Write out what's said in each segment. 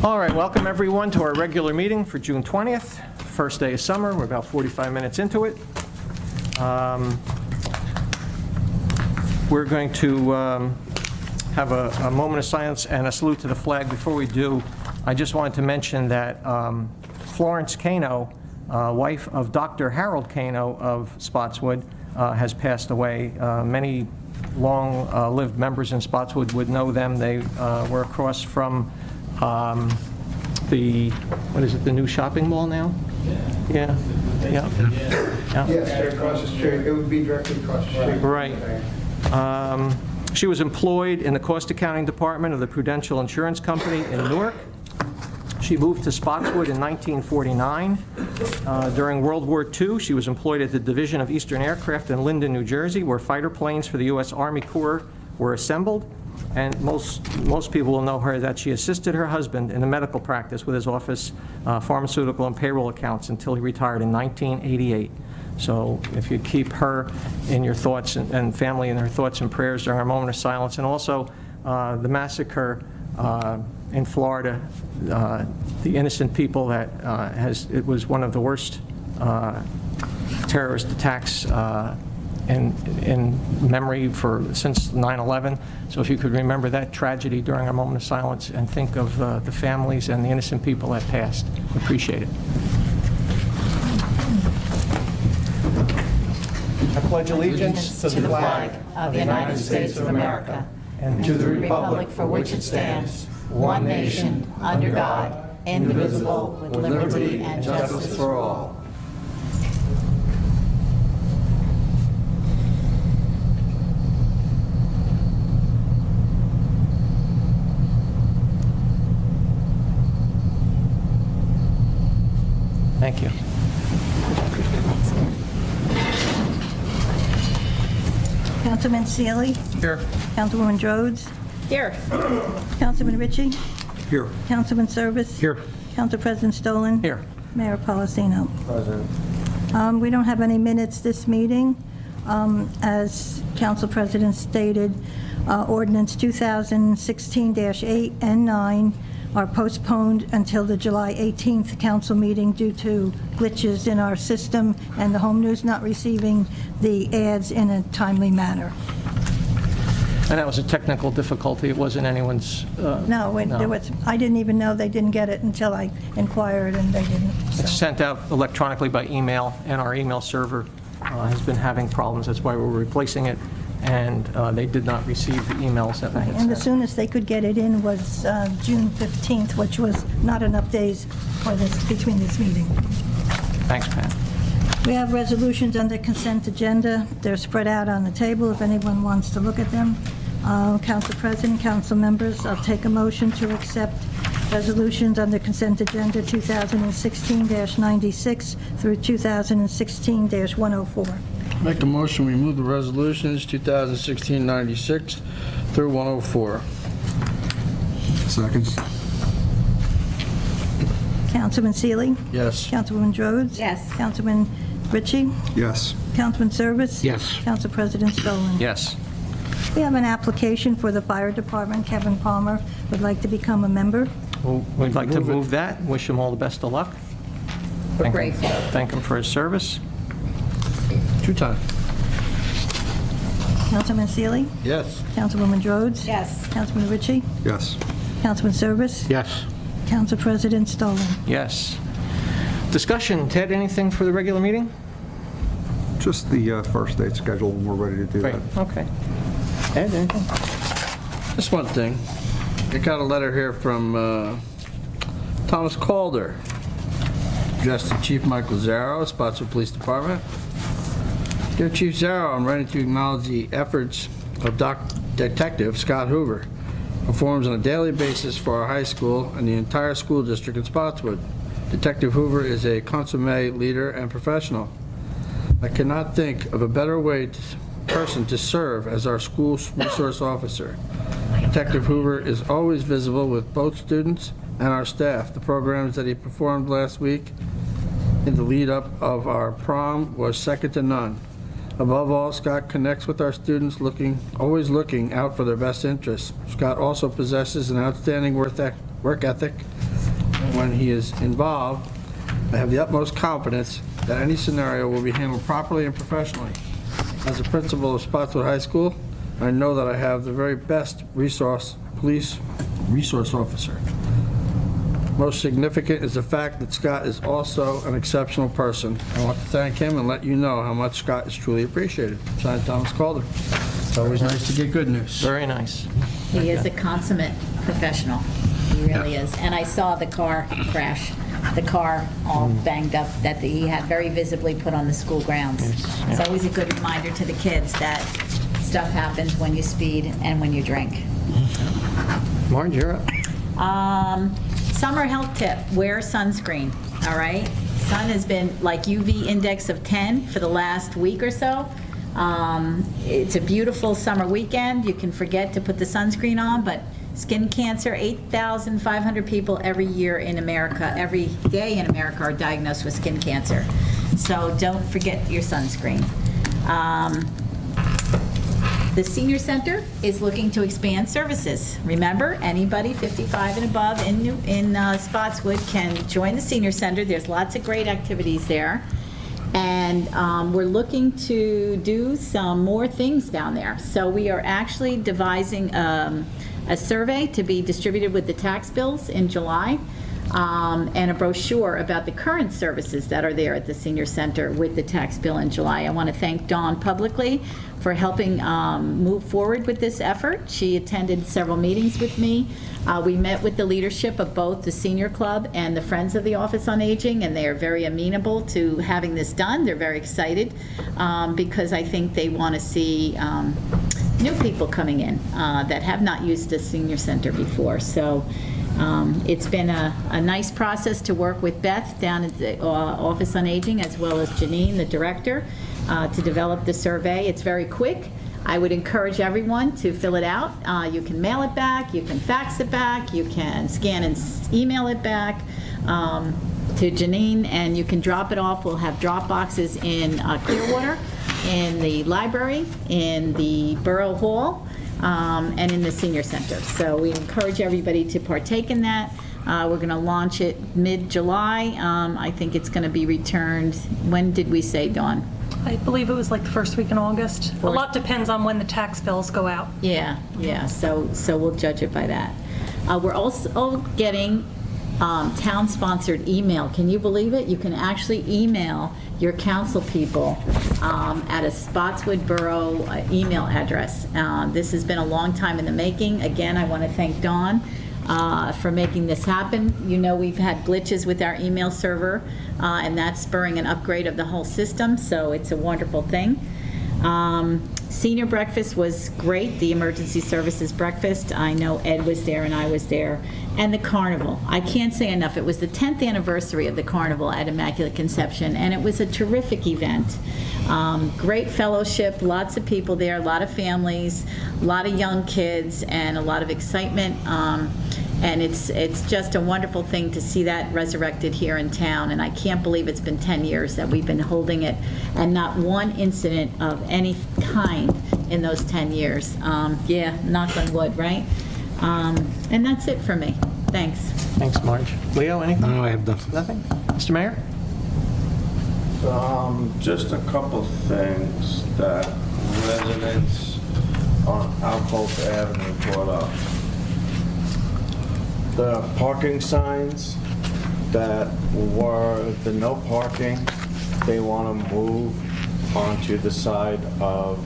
All right, welcome everyone to our regular meeting for June 20th, first day of summer. We're about 45 minutes into it. We're going to have a moment of silence and a salute to the flag. Before we do, I just wanted to mention that Florence Cano, wife of Dr. Harold Cano of Spotswood, has passed away. Many long-lived members in Spotswood would know them. They were across from the new shopping mall now? Yeah. Yes, straight across the street. It would be directly across the street. Right. She was employed in the cost accounting department of the Prudential Insurance Company in Newark. She moved to Spotswood in 1949. During World War II, she was employed at the Division of Eastern Aircraft in Linden, New Jersey, where fighter planes for the U.S. Army Corps were assembled. And most people will know her that she assisted her husband in the medical practice with his office, pharmaceutical and payroll accounts until he retired in 1988. So if you keep her in your thoughts and family in her thoughts and prayers during our moment of silence. And also the massacre in Florida, the innocent people that it was one of the worst terrorist attacks in memory since 9/11. So if you could remember that tragedy during our moment of silence and think of the families and the innocent people that passed. Appreciate it. I pledge allegiance to the flag of the United States of America and to the republic for which it stands, one nation, under God, indivisible, with liberty and justice for all. Thank you. Councilman Seeley? Here. Councilwoman Rhodes? Here. Councilman Ritchie? Here. Councilman Service? Here. Council President Stolen? Here. Mayor Policino? President. We don't have any minutes this meeting. As Council President stated, ordinance 2016-8 and 9 are postponed until the July 18th council meeting due to glitches in our system and the Home News not receiving the ads in a timely manner. And that was a technical difficulty. It wasn't anyone's... I didn't even know they didn't get it until I inquired, and they didn't. It's So. sent out electronically by email, and our email server has been having problems. That's why we're replacing it, and they did not receive the emails that we had And the sent. soonest they could get it in was June 15th, which was not enough days for between this meeting. Thanks, Pat. We have resolutions on the consent agenda. They're spread out on the table if anyone wants to look at them. Council President, council members, I'll take a motion to accept resolutions on the consent agenda 2016-96 through 2016-104. Make a motion, we move the resolutions 2016-96 through 104. Second. Councilman Seeley? Yes. Councilwoman Rhodes? Yes. Councilman Ritchie? Yes. Councilman Service? Yes. Council President Stolen? Yes. We have an application for the fire department. Kevin Palmer would like to become a member. Well, we'd like to move that. Wish him all the best of luck. We're grateful. Thank him for his service. Two time. Councilman Seeley? Yes. Councilwoman Rhodes? Yes. Councilman Ritchie? Yes. Councilman Service? Yes. Council President Stolen? Yes. Discussion. Ted, anything for the regular meeting? Just the first date schedule, and we're ready to do Great. that. Okay. Ed, anything? Just one thing. I got a letter here from Thomas Calder, addressed to Chief Michael Zarrow, Spotswood Police Department. Dear Chief Zarrow, I'm ready to acknowledge the efforts of Detective Scott Hoover, who performs on a daily basis for our high school and the entire school district in Spotswood. Detective Hoover is a consummate leader and professional. I cannot think of a better person to serve as our school resource officer. Detective Hoover is always visible with both students and our staff. The programs that he performed last week in the lead-up of our prom was second to none. Above all, Scott connects with our students, always looking out for their best interests. Scott also possesses an outstanding work ethic when he is involved, I have the utmost confidence that any scenario will be handled properly and professionally. As a principal of Spotswood High School, I know that I have the very best police resource officer. Most significant is the fact that Scott is also an exceptional person. I want to thank him and let you know how much Scott is truly appreciated. Signed, Thomas Calder. It's always nice to get good news. Very nice. He is a consummate professional. He really is. And I saw the car crash, the car all banged up that he had very visibly put on the school grounds. It's always a good reminder to the kids that stuff happens when you speed and when you drink. Marge, you're up. Summer health tip, wear sunscreen, all right? Sun has been like UV index of 10 for the last week or so. It's a beautiful summer weekend. You can forget to put the sunscreen on, but skin cancer, 8,500 people every year in America, every day in America are diagnosed with skin cancer. So don't forget your sunscreen. The Senior Center is looking to expand services. Remember, anybody 55 and above in Spotswood can join the Senior Center. There's lots of great activities there. And we're looking to do some more things down there. So we are actually devising a survey to be distributed with the tax bills in July, and a brochure about the current services that are there at the Senior Center with the tax bill in July. I want to thank Dawn publicly for helping move forward with this effort. She attended several meetings with me. We met with the leadership of both the Senior Club and the Friends of the Office on Aging, and they are very amenable to having this done. They're very excited because I think they want to see new people coming in that have not used the Senior Center before. So it's been a nice process to work with Beth down at the Office on Aging, as well as Janine, the director, to develop the survey. It's very quick. I would encourage everyone to fill it out. You can mail it back, you can fax it back, you can scan and email it back to Janine, and you can drop it off. We'll have drop boxes in Clearwater, in the library, in the Borough Hall, and in the Senior Center. So we encourage everybody to partake in that. We're going to launch it mid-July. I think it's going to be returned, when did we say, Dawn? I believe it was like the first week in August. A lot depends on when the tax bills go out. Yeah, so we'll judge it by that. We're also getting town-sponsored email. Can you believe it? You can actually email your council people at a Spotswood Borough email address. This has been a long time in the making. Again, I want to thank Dawn for making this happen. You know, we've had glitches with our email server, and that's spurring an upgrade of the whole system, so it's a wonderful thing. Senior breakfast was great, the emergency services breakfast. I know Ed was there and I was there. And the carnival. I can't say enough. It was the 10th anniversary of the carnival at Immaculate Conception, and it was a terrific event. Great fellowship, lots of people there, a lot of families, a lot of young kids, and a lot of excitement. And it's just a wonderful thing to see that resurrected here in town, and I can't believe it's been 10 years that we've been holding it, and not one incident of any kind in those 10 years. Yeah, knock on wood, right? And that's it for me. Thanks. Thanks, Marge. Leo, anything? No, I have nothing. Nothing? Mr. Mayor? Just a couple things that residents on Alcott Avenue brought up. The parking signs that were the no parking, they want to move onto the side of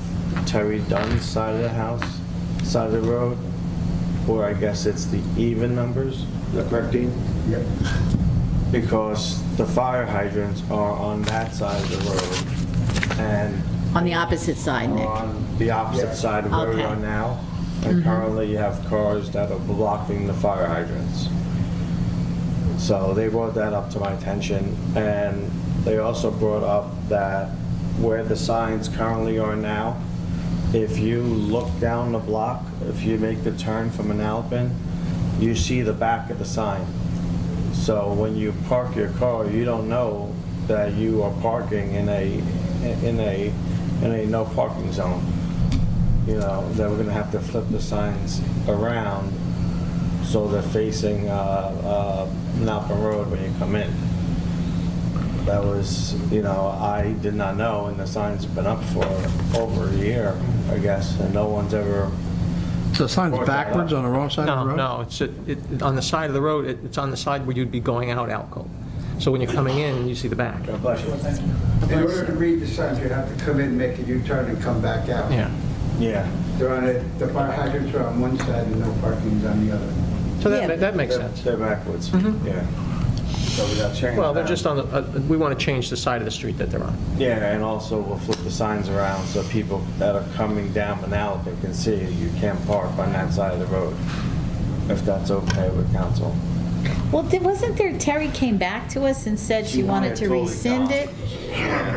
Terry Dunn's side of the house, side of the road, where I guess it's the even numbers. Is that correct, Dean? Yep. Because the fire hydrants are on that side of the road and On the opposite side, Nick. on the opposite side of where we Okay. are now. And currently you have cars that are blocking the fire hydrants. So they brought that up to my attention, and they also brought up that where the signs currently are now, if you look down the block, if you make the turn from Manalapan, you see the back of the sign. So when you park your car, you don't know that you are parking in a no parking zone. You know, that we're gonna have to flip the signs around so they're facing Napa Road when you come in. That was, I did not know, and the sign's been up for over a year, I guess, and no one's ever. So the sign's backwards on the wrong side of the road? No, it's on the side of the road, it's on the side where you'd be going out Alco. So when you're coming in, you see the back. God bless you. In order to read the signs, you have to come in, make a U-turn, and come back out. Yeah. Yeah. They're on it, the fire hydrants are on one side and no parking's on the other. So Yeah. that makes sense. They're backwards. Yeah. So we got changed. Well, they're just on the, we want to change the side of the street that they're on. Yeah, and also we'll flip the signs around so people that are coming down Manalapan can see you can't park on that side of the road, if that's okay with council. Well, wasn't there, Terry came back to us and said she wanted to totally rescind gone. it?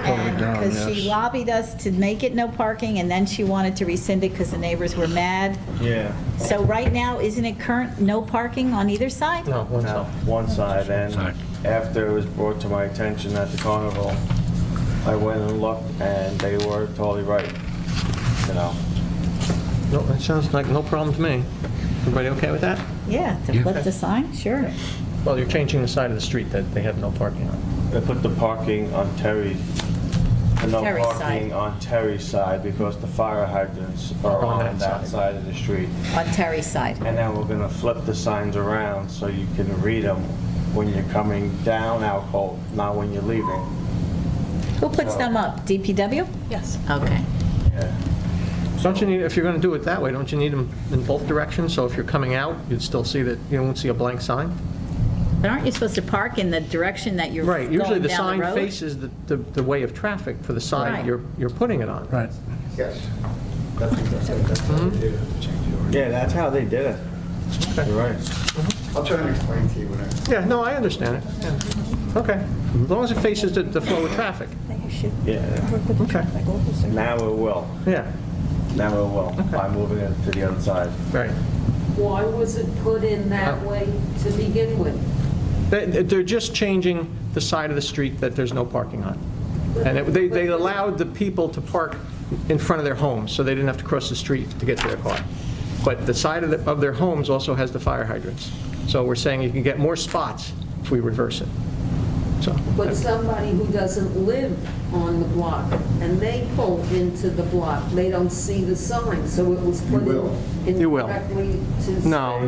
Totally gone, Because she yes. lobbied us to make it no parking, and then she wanted to rescind it because the neighbors were mad. Yeah. So right now, isn't it current no parking on either side? No, one Now, side. one side, and after it was brought to my attention at the carnival, I went and looked, and they were totally right, No, it sounds like no problem to me. Everybody okay with that? Yeah, to flip the sign, sure. Well, you're changing the side of the street that they have no parking on. They put the parking on Terry, no Terry's parking side. on Terry's side because the fire hydrants are On on that that side. side of the street. On Terry's side. And then we're gonna flip the signs around so you can read them when you're coming down Alcoa, not when you're leaving. Who puts them up? DPW? Yes. Okay. Yeah. Don't you need, if you're going to do it that way, don't you need them in both directions? So if you're coming out, you'd still see that, you won't see a blank sign? But aren't you supposed to park in the direction that you're Right, usually going the down the sign road? faces the way of traffic for the side Right. you're putting it on. Right. Yes. That's what we did. Yeah, that's how they did it. You're right. I'll try and explain to you when I... Yeah, no, I understand it. Yeah. Okay, as long as it faces the flow of traffic. You should Yeah, work with the Okay. traffic officer. now it will. Yeah, Now it will, by moving it to the other side. right. Why was it put in that way to begin with? They're just changing the side of the street that there's no parking on. And they allowed the people to park in front of their homes, so they didn't have to cross the street to get to their car. But the side of their homes also has the fire hydrants. So we're saying you can get more spots if we reverse it. So, But somebody who doesn't live on the block, and they pull into the block, they don't see the sign, so it was put will. in You will. incorrectly to no, say-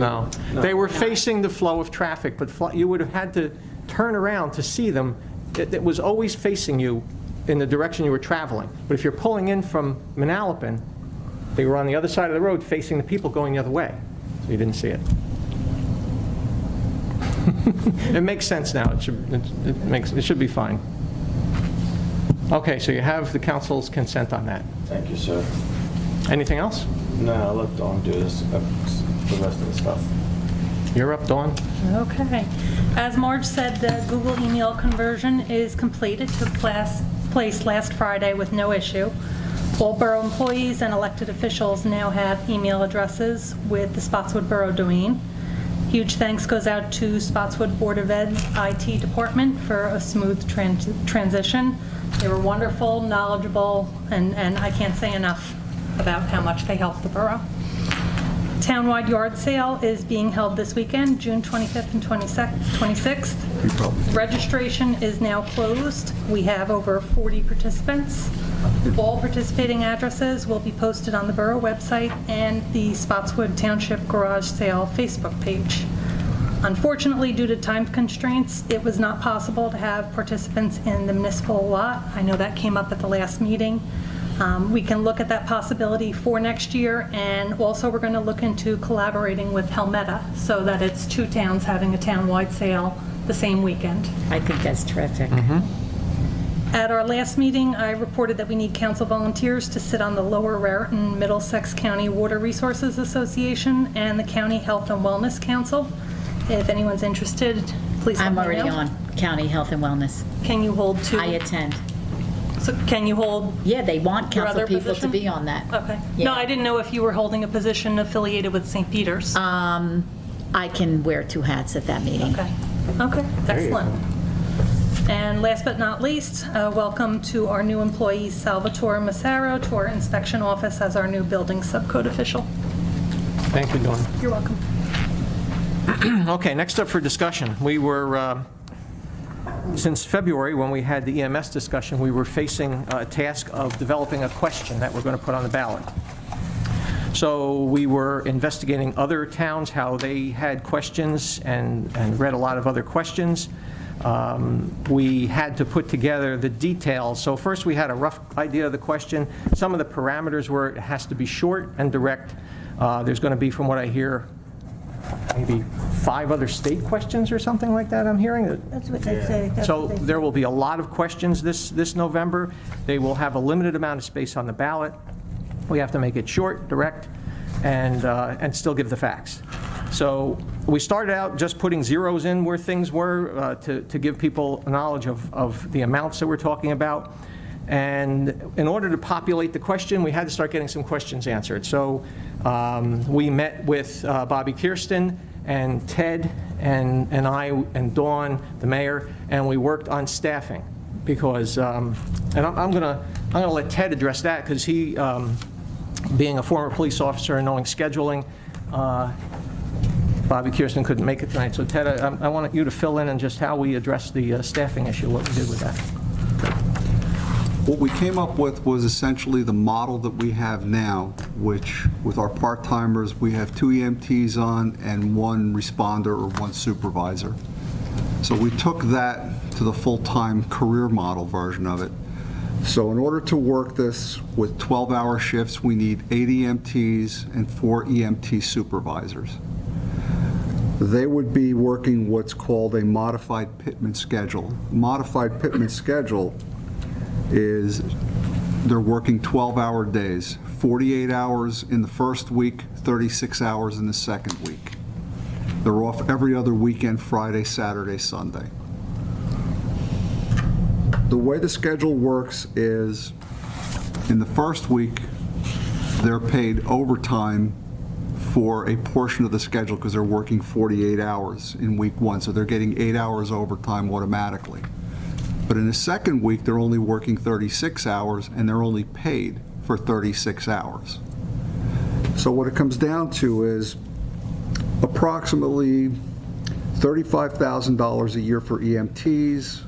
no. They were facing the flow of traffic, but you would have had to turn around to see them. It was always facing you in the direction you were traveling. But if you're pulling in from Manalapan, they were on the other side of the road facing the people going the other way, so you didn't see it. It makes sense now. It should be fine. Okay, so you have the council's consent on that. Thank you, sir. Anything else? No, I'll let Dawn do this, the rest of the stuff. You're up, Dawn. Okay. As Marge said, the Google email conversion is complete. It took place last Friday with no issue. All borough employees and elected officials now have email addresses with the Spotswood Borough domain. Huge thanks goes out to Spotswood Board of Ed's IT department for a smooth transition. They were wonderful, knowledgeable, and I can't say enough about how much they helped the borough. Townwide yard sale is being held this weekend, June 25th and 26th. Registration is now closed. We have over 40 participants. All participating addresses will be posted on the borough website and the Spotswood Township Garage Sale Facebook page. Unfortunately, due to time constraints, it was not possible to have participants in the municipal lot. I know that came up at the last meeting. We can look at that possibility for next year, and also we're going to look into collaborating with Helmetta so that it's two towns having a townwide sale the same weekend. I think that's terrific. At our last meeting, I reported that we need council volunteers to sit on the Lower Raritan Middlesex County Water Resources Association and the County Health and Wellness Council. If anyone's interested, please let I'm me know. already on County Health and Wellness. Can you hold two? I attend. So can you hold? Yeah, they want Your council other people to position? be on that. Okay. Yeah. No, I didn't know if you were holding a position affiliated with St. Peter's. I can wear two hats at that meeting. Okay. Okay, excellent. And last but not least, welcome to our new employee Salvatore Massaro to our inspection office as our new building subcode official. Thank you, Dawn. You're welcome. Okay, next up for discussion. We were, since February, when we had the EMS discussion, we were facing a task of developing a question that we're going to put on the ballot. So we were investigating other towns, how they had questions, and read a lot of other questions. We had to put together the details. So first we had a rough idea of the question. Some of the parameters were it has to be short and direct. There's going to be, from what I hear, maybe 5 other state questions or something like that I'm hearing. That's what they say. That's So what they say. there will be a lot of questions this November. They will have a limited amount of space on the ballot. We have to make it short, direct, and still give the facts. So we started out just putting zeros in where things were to give people knowledge of the amounts that we're talking about. And in order to populate the question, we had to start getting some questions answered. So we met with Bobby Kirsten and Ted and I and Dawn, the mayor, and we worked on staffing because, and I'm gonna let Ted address that because he, being a former police officer and knowing scheduling, Bobby Kirsten couldn't make it tonight. So Ted, I want you to fill in on just how we addressed the staffing issue, what we did with that. What we came up with was essentially the model that we have now, which with our part-timers, we have 2 EMTs on and 1 responder or 1 supervisor. So we took that to the full-time career model version of it. So in order to work this with 12-hour shifts, we need 8 EMTs and 4 EMT supervisors. They would be working what's called a modified Pittman schedule. Modified Pittman schedule is they're working 12-hour days, 48 hours in the first week, 36 hours in the second week. They're off every other weekend, Friday, Saturday, Sunday. The way the schedule works is in the first week, they're paid overtime for a portion of the schedule because they're working 48 hours in week 1, so they're getting 8 hours overtime automatically. But in the second week, they're only working 36 hours, and they're only paid for 36 hours. So what it comes down to is approximately $35,000 a year for EMTs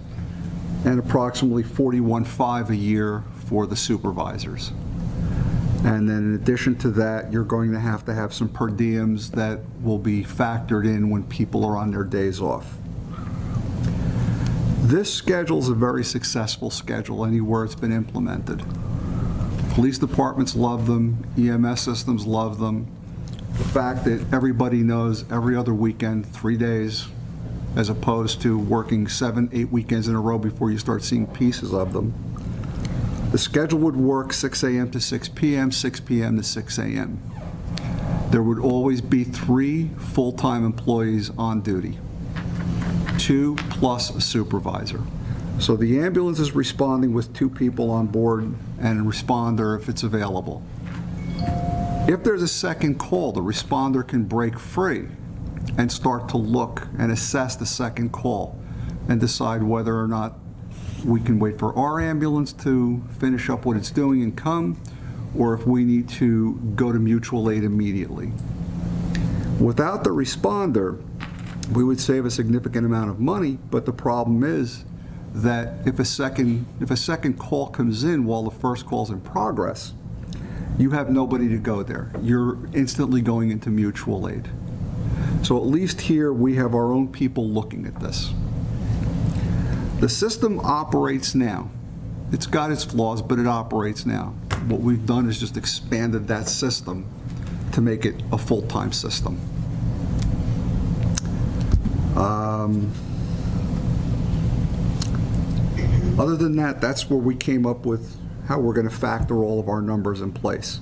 and approximately $41,500 a year for the supervisors. And then in addition to that, you're going to have some per diems that will be factored in when people are on their days off. This schedule is a very successful schedule anywhere it's been implemented. Police departments love them, EMS systems love them. The fact that everybody knows every other weekend, 3 days, as opposed to working 7, 8 weekends in a row before you start seeing pieces of them. The schedule would work 6 a.m. to 6 p.m., 6 p.m. to 6 a.m. There would always be 3 full-time employees on duty. 2 plus a supervisor. So the ambulance is responding with 2 people on board and a responder if it's available. If there's a second call, the responder can break free and start to look and assess the second call and decide whether or not we can wait for our ambulance to finish up what it's doing and come, or if we need to go to mutual aid immediately. Without the responder, we would save a significant amount of money, but the problem is that if a second call comes in while the first call's in progress, you have nobody to go there. You're instantly going into mutual aid. So at least here we have our own people looking at this. The system operates now. It's got its flaws, but it operates now. What we've done is just expanded that system to make it a full-time system. Other than that, that's where we came up with how we're going to factor all of our numbers in place.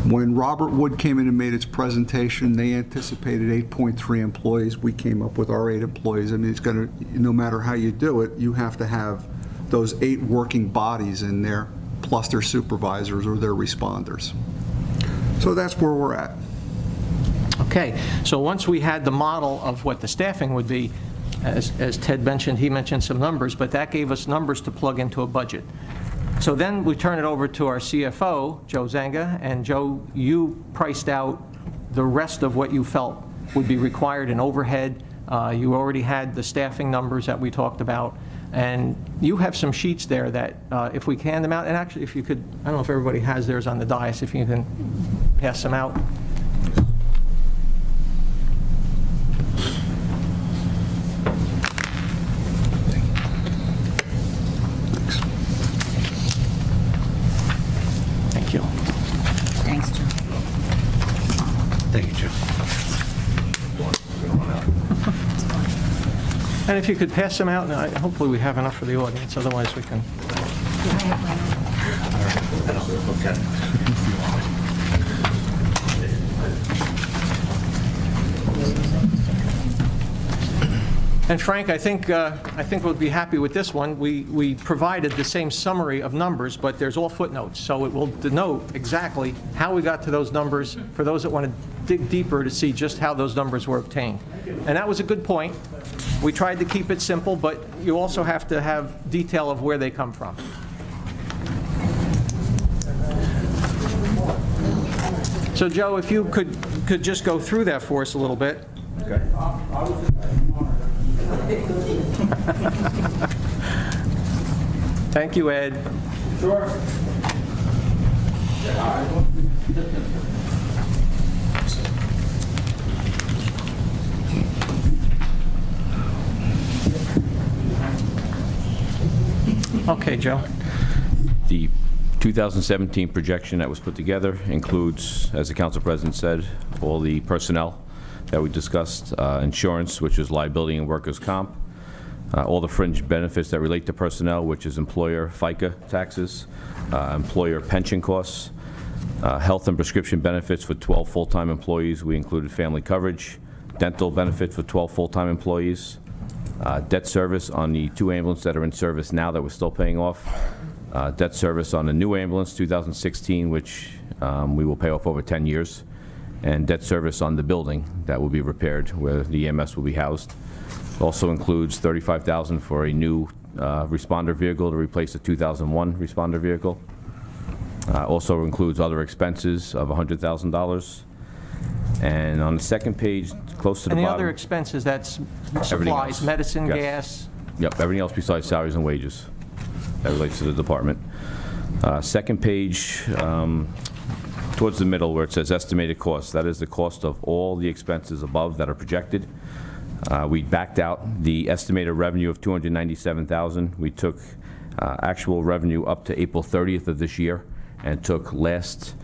When Robert Wood came in and made its presentation, they anticipated 8.3 employees. We came up with our 8 employees. I mean, it's going to, no matter how you do it, you have to have those 8 working bodies in there, plus their supervisors or their responders. So that's where we're at. Okay, so once we had the model of what the staffing would be, as Ted mentioned, he mentioned some numbers, but that gave us numbers to plug into a budget. So then we turn it over to our CFO, Joe Zanga, and Joe, you priced out the rest of what you felt would be required in overhead. You already had the staffing numbers that we talked about, and you have some sheets there that, if we can hand them out, and actually, if you could, I don't know if everybody has theirs on the dais, if you can pass them out. Thank you. Thanks, Joe. Thank you, Joe. And if you could pass them out, and hopefully we have enough for the audience, otherwise we can. And Frank, I think we'll be happy with this one. We provided the same summary of numbers, but there's all footnotes, so it will denote exactly how we got to those numbers for those that want to dig deeper to see just how those numbers were obtained. And that was a good point. We tried to keep it simple, but you also have to have detail of where they come from. So Joe, if you could just go through that for us a little bit. Okay. Thank you, Ed. Sure. Okay, Joe. The 2017 projection that was put together includes, as the council president said, all the personnel that we discussed, insurance, which is liability and workers' comp, all the fringe benefits that relate to personnel, which is employer FICA taxes, employer pension costs, health and prescription benefits for 12 full-time employees. We included family coverage, dental benefits for 12 full-time employees, debt service on the 2 ambulances that are in service now that we're still paying off, debt service on the new ambulance 2016, which we will pay off over 10 years, and debt service on the building that will be repaired where the EMS will be housed. Also includes $35,000 for a new responder vehicle to replace the 2001 responder vehicle. Also includes other expenses of $100,000. And on the second page, close to the And the bottom. other expenses, that's Everything supplies, else. medicine, Yes. gas. Yep, everything else besides salaries and wages that relates to the department. Second page, towards the middle where it says estimated costs, that is the cost of all the expenses above that are projected. We backed out the estimated revenue of $297,000. We took actual revenue up to April 30th of this year and took last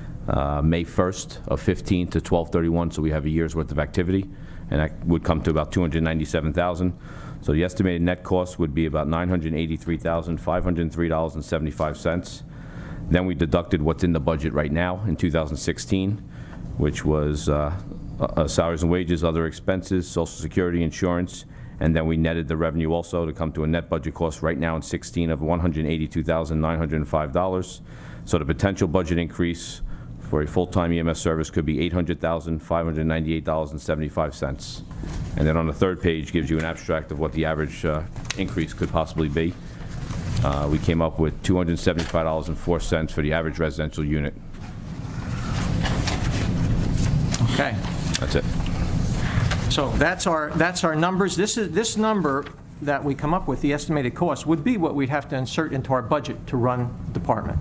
May 1st of 15 to 12/31, so we have a year's worth of activity, and that would come to about $297,000. So the estimated net cost would be about $983,503.75. Then we deducted what's in the budget right now in 2016, which was salaries and wages, other expenses, Social Security, insurance, and then we netted the revenue also to come to a net budget cost right now in 16 of $182,905. So the potential budget increase for a full-time EMS service could be $800,598.75. And then on the third page gives you an abstract of what the average increase could possibly be. We came up with $275.04 for the average residential unit. Okay. That's it. So that's our numbers. This number that we come up with, the estimated cost, would be what we'd have to insert into our budget to run the department.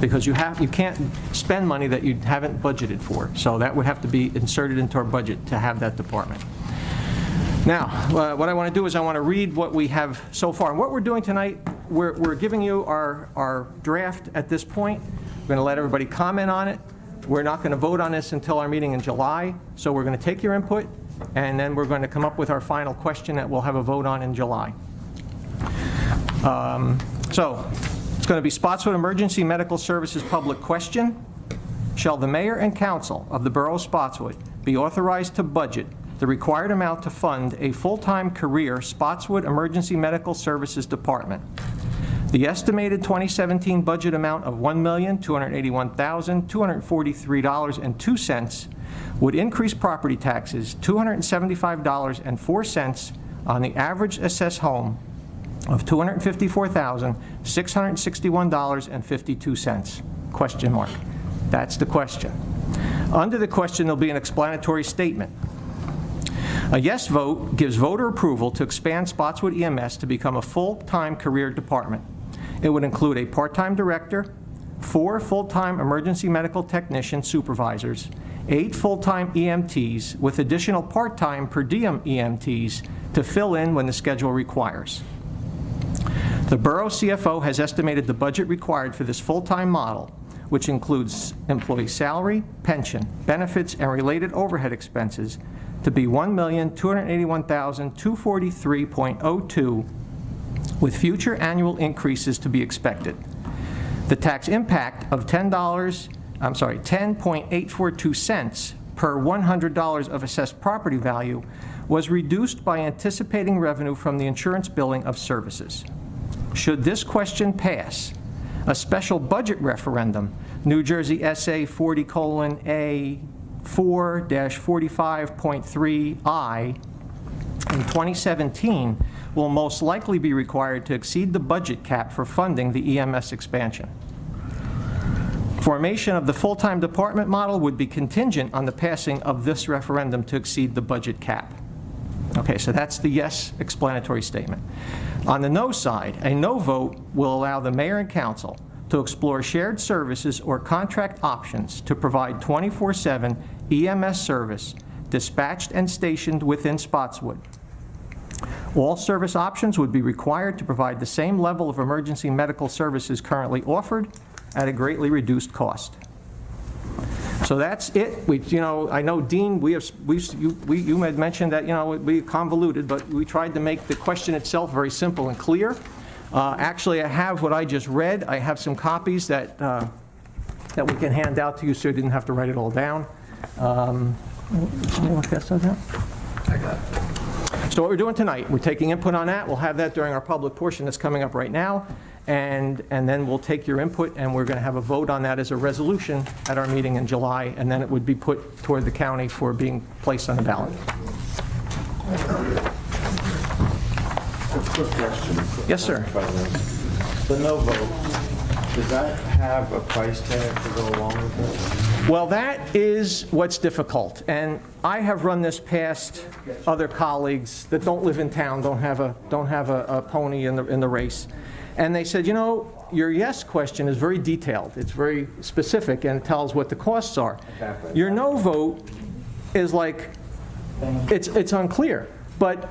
Because you can't spend money that you haven't budgeted for. So that would have to be inserted into our budget to have that department. Now, what I want to do is I want to read what we have so far. And what we're doing tonight, we're giving you our draft at this point. We're going to let everybody comment on it. We're not going to vote on this until our meeting in July. So we're going to take your input, and then we're going to come up with our final question that we'll have a vote on in July. So it's going to be Spotswood Emergency Medical Services public question. Shall the mayor and council of the Borough of Spotswood be authorized to budget the required amount to fund a full-time career Spotswood Emergency Medical Services Department? The estimated 2017 budget amount of $1,281,243.02 would increase property taxes $275.04 on the average assessed home of $254,661.52. Question mark. That's the question. Under the question, there'll be an explanatory statement. A yes vote gives voter approval to expand Spotswood EMS to become a full-time career department. It would include a part-time director, 4 full-time emergency medical technician supervisors, 8 full-time EMTs, with additional part-time per diem EMTs to fill in when the schedule requires. The Borough CFO has estimated the budget required for this full-time model, which includes employee salary, pension, benefits, and related overhead expenses, to be $1,281,243.02, with future annual increases to be expected. The tax impact of $10.842 cents per $100 of assessed property value was reduced by anticipating revenue from the insurance billing of services. Should this question pass, a special budget referendum, New Jersey SA 40:A 4-45.3I, in 2017 will most likely be required to exceed the budget cap for funding the EMS expansion. Formation of the full-time department model would be contingent on the passing of this referendum to exceed the budget cap. Okay, so that's the yes explanatory statement. On the no side, a no vote will allow the mayor and council to explore shared services or contract options to provide 24/7 EMS service dispatched and stationed within Spotswood. All service options would be required to provide the same level of emergency medical services currently offered at a greatly reduced cost. So that's it. I know, Dean, you had mentioned that, we convoluted, but we tried to make the question itself very simple and clear. Actually, I have what I just read. I have some copies that we can hand out to you, so you didn't have to write it all down. Can you look that stuff down? I got it. So what we're doing tonight, we're taking input on that. We'll have that during our public portion that's coming up right now. And then we'll take your input, and we're going to have a vote on that as a resolution at our meeting in July, and then it would be put toward the county for being placed on the ballot. A quick question. Yes, sir. President. The no vote, does that have a price tag to go along with it? Well, that is what's difficult, and I have run this past other colleagues that don't live in town, don't have a pony in the race. And they said, your yes question is very detailed. It's very specific, and it tells what the costs are. Exactly. Your no vote is like, it's unclear. But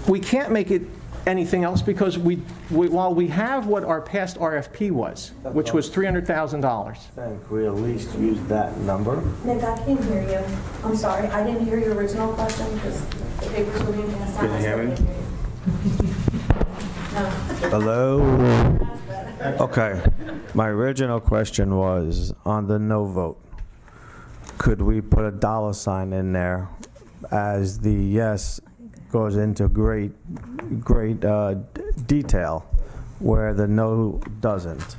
we can't make it anything else because while we have what our past RFP was, which was $300,000. Then can we at least use that number? Nick, I can't hear you. I'm sorry. I didn't hear your original question because the papers were being passed out. Can you hear me? No. Hello? Okay. My original question was on the no vote. Could we put a $ in there as the yes goes into great detail where the no doesn't?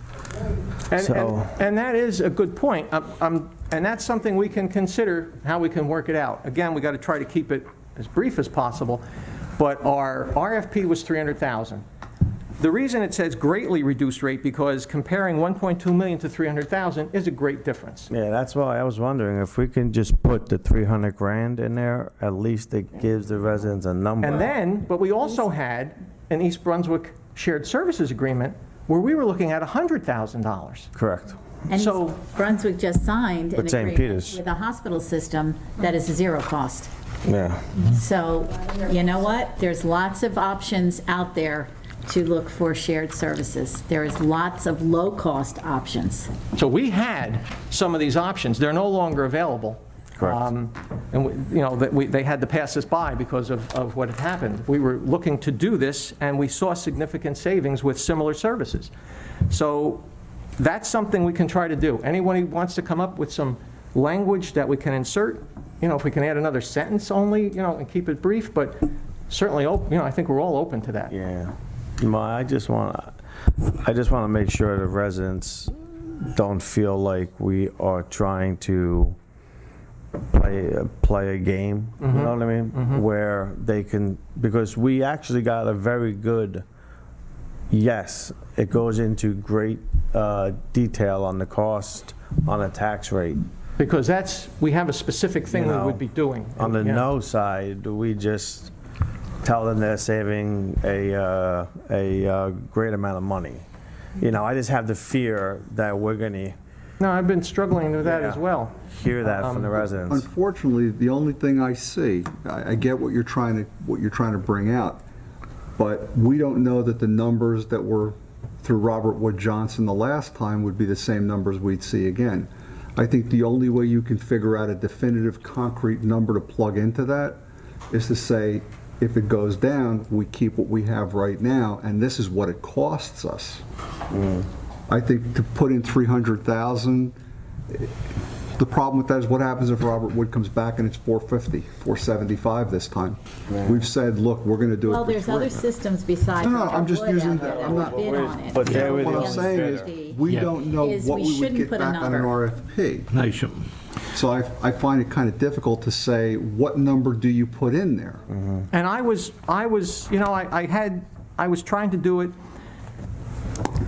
And that is a good point. And that's something we can consider how we can work it out. Again, we got to try to keep it as brief as possible. But our RFP was $300,000. The reason it says greatly reduced rate because comparing 1.2 million to 300,000 is a great difference. Yeah, that's why I was wondering if we can just put the 300 grand in there, at least it gives the residents a number. And then, but we also had an East Brunswick shared services agreement where we were looking at $100,000. Correct. And So- East Brunswick just signed an With St. agreement Peter's. with a hospital system that is a zero cost. Yeah. So, you know what? There's lots of options out there to look for shared services. There is lots of low-cost options. So we had some of these options. They're no longer available. Correct. They had to pass this by because of what had happened. We were looking to do this, and we saw significant savings with similar services. So that's something we can try to do. Anyone who wants to come up with some language that we can insert, if we can add another sentence only, and keep it brief, but certainly, I think we're all open to that. Yeah. Well, I just want to make sure the residents don't feel like we are trying to play a game, you know what I mean? Where they can, because we actually got a very good yes. It goes into great detail on the cost, on the tax rate. Because we have a specific thing You we know, would be doing. On the Yeah. no side, we just tell them they're saving a great amount of money. You know, I just have the fear that we're going to No, I've been struggling with that as Yeah. well. hear that from the residents. Unfortunately, the only thing I see, I get what you're trying to bring out, but we don't know that the numbers that were through Robert Wood Johnson the last time would be the same numbers we'd see again. I think the only way you can figure out a definitive, concrete number to plug into that is to say, if it goes down, we keep what we have right now, and this is what it costs us. I think to put in 300,000, the problem with that is what happens if Robert Wood comes back and it's 450, 475 this time? We've said, look, we're going to do it Well, for there's three. other systems besides. No, I'm just Robert Wood using out there that. that I'm would not- bid on it. But they're What I'm within saying is, we don't know Is what we we would shouldn't get put a back on an number. RFP. No, you shouldn't. So I find it kind of difficult to say, what number do you put in there? And I was, you know, I was trying to do it,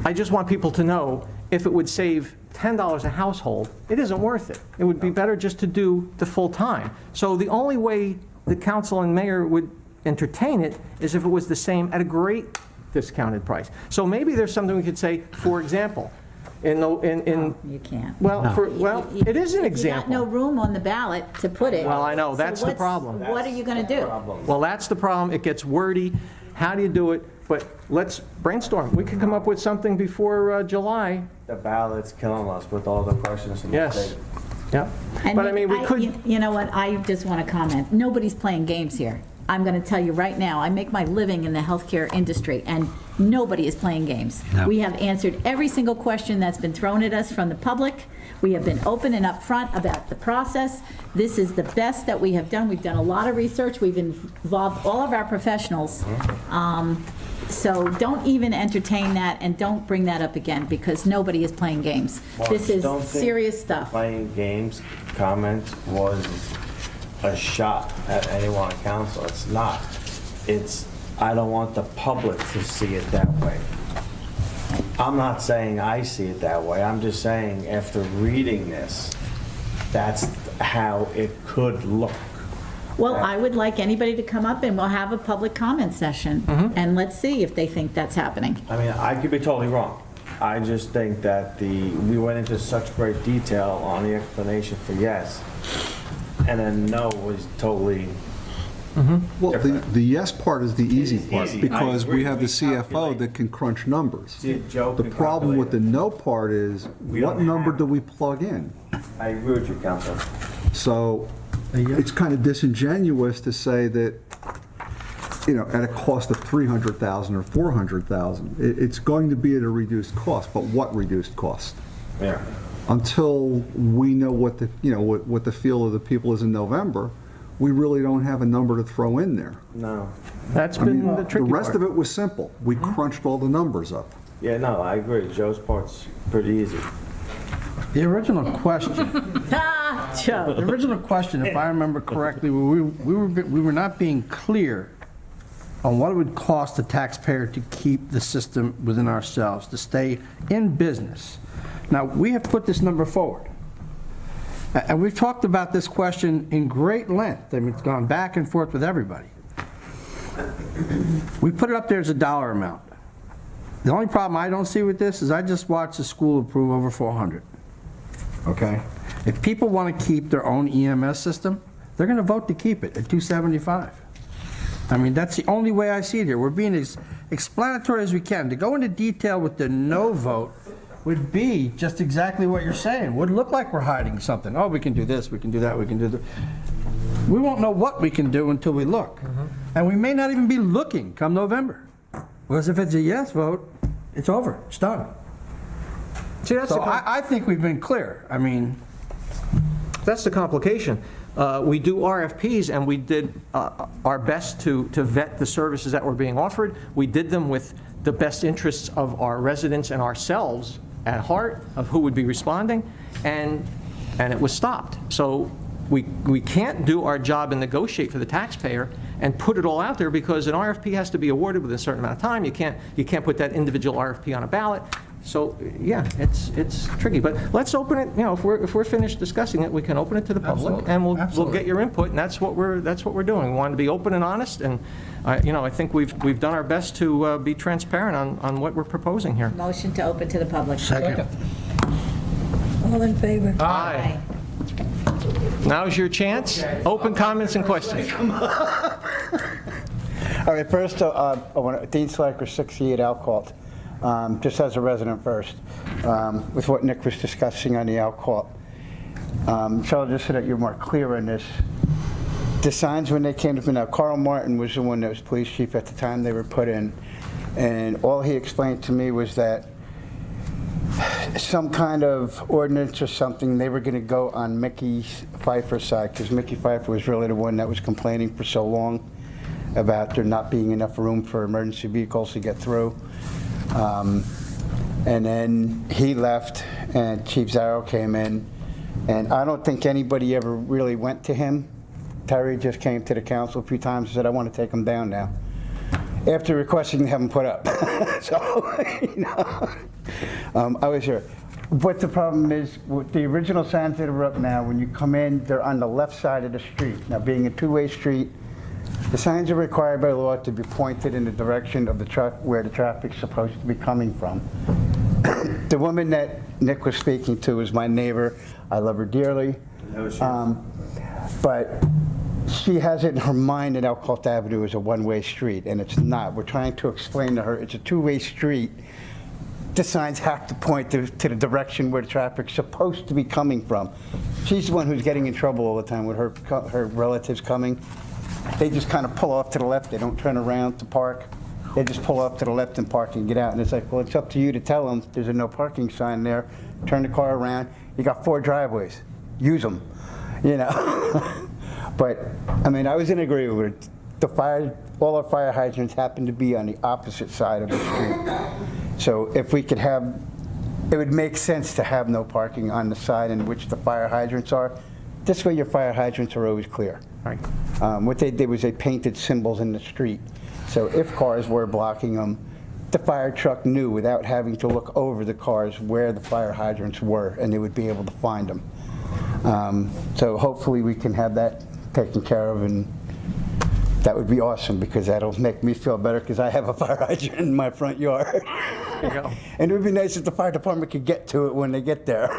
I just want people to know, if it would save $10 a household, it isn't worth it. It would be better just to do the full time. So the only way the council and mayor would entertain it is if it was the same at a great discounted price. So maybe there's something we could say, for example, in, You can't. well, it is an You got no example. room on the ballot to put it. Well, I know, So that's the what's- problem. What are you going to do? Well, that's the problem. It gets wordy. How do you do it? But let's brainstorm. We can come up with something before July. The ballot's killing us with all the questions from the Yes. state. Yeah. And But I mean, we could, You know what, I just want to comment, nobody's playing games here. I'm going to tell you right now, I make my living in the healthcare industry, and nobody is playing games. We have answered every single question that's been thrown at us from the public. We have been open and upfront about the process. This is the best that we have done. We've done a lot of research. We've involved all of our professionals. So don't even entertain that, and don't bring that up again, because nobody is playing games. This is Don't think serious stuff. Playing games comment was a shot at anyone on council. It's not. It's, I don't want the public to see it that way. I'm not saying I see it that way. I'm just saying, after reading this, that's how it could look. Well, I would like anybody to come up, and we'll have a public comment session, and let's see if they think that's happening. I mean, I could be totally wrong. I just think that we went into such great detail on the explanation for yes, and then no was totally, Well, the yes part is the easy part, easy. I because we agree. have the We CFO calculate. that can crunch numbers. See, Joe The can problem with the calculate no part is, We what don't number have- do we plug in? I agree with you, Council. So it's kind of disingenuous to say that, you know, at a cost of 300,000 or 400,000, it's going to be at a reduced cost, but what reduced cost? Yeah. Until we know what the, you know, what the feel of the people is in November, we really don't have a number to throw in there. No. that's I mean, been the the tricky rest of part. it was simple. We crunched all the numbers up. Yeah, no, I agree. Joe's part's pretty easy. The original question, Ah, Joe. the original question, if I remember correctly, we were not being clear on what it would cost the taxpayer to keep the system within ourselves, to stay in business. Now, we have put this number forward. And we've talked about this question in great length. I mean, it's gone back and forth with everybody. We put it up there as a dollar amount. The only problem I don't see with this is I just watched the school approve over 400. Okay? If people want to keep their own EMS system, they're going to vote to keep it at 275. I mean, that's the only way I see it here. We're being as explanatory as we can. To go into detail with the no vote would be just exactly what you're saying. Would look like we're hiding something. Oh, we can do this, we can do that, we can do that. We won't know what we can do until we look. And we may not even be looking come November. Whereas if it's a yes vote, it's over, it's done. See, that's So the I think we've been clear. I mean, That's the complication. We do RFPs, and we did our best to vet the services that were being offered. We did them with the best interests of our residents and ourselves at heart, of who would be responding, and it was stopped. So we can't do our job and negotiate for the taxpayer and put it all out there, because an RFP has to be awarded within a certain amount of time. You can't put that individual RFP on a ballot. So, yeah, it's tricky, but let's open it, if we're finished discussing it, we can open it to the public, Absolutely. and we'll Absolutely. get your input, and that's what we're doing. We want to be open and honest, and, I think we've done our best to be transparent on what we're proposing here. Motion to open to the public. Second. All in favor? Aye. Now's your chance. Open comments and questions. All right, first, I want Dean Slacker, 68 Alcohol, just as a resident first, with what Nick was discussing on the alcohol. So just so that you're more clear on this, the signs when they came to me, now Carl Martin was the one that was police chief at the time they were put in, and all he explained to me was that some kind of ordinance or something, they were going to go on Mickey Pfeiffer's side, because Mickey Pfeiffer was really the one that was complaining for so long about there not being enough room for emergency vehicles to get through. And then he left, and Chief Zarrow came in, and I don't think anybody ever really went to him. Terry just came to the council a few times and said, I want to take him down now, after requesting to have him put up. So, I was here. But the problem is, with the original signs that are up now, when you come in, they're on the left side of the street. Now, being a two-way street, the signs are required by law to be pointed in the direction of where the traffic's supposed to be coming from. The woman that Nick was speaking to is my neighbor. I love her dearly. But she has it in her mind that Elkhart Avenue is a one-way street, and it's not. We're trying to explain to her it's a two-way street. The signs have to point to the direction where the traffic's supposed to be coming from. She's the one who's getting in trouble all the time with her relatives coming. They just kind of pull off to the left. They don't turn around to park. They just pull off to the left and park and get out. And it's like, well, it's up to you to tell them there's a no parking sign there. Turn the car around. You got 4 driveways. Use them, But, I mean, I was in agreement with it. All our fire hydrants happen to be on the opposite side of the street. So if we could have, it would make sense to have no parking on the side in which the fire hydrants are. This way your fire hydrants are always clear. Right. What they did was they painted symbols in the street. So if cars were blocking them, the fire truck knew without having to look over the cars where the fire hydrants were, and they would be able to find them. So hopefully we can have that taken care of, and that would be awesome, because that'll make me feel better, because I have a fire hydrant in my front yard. There you go. And it would be nice if the fire department could get to it when they get there.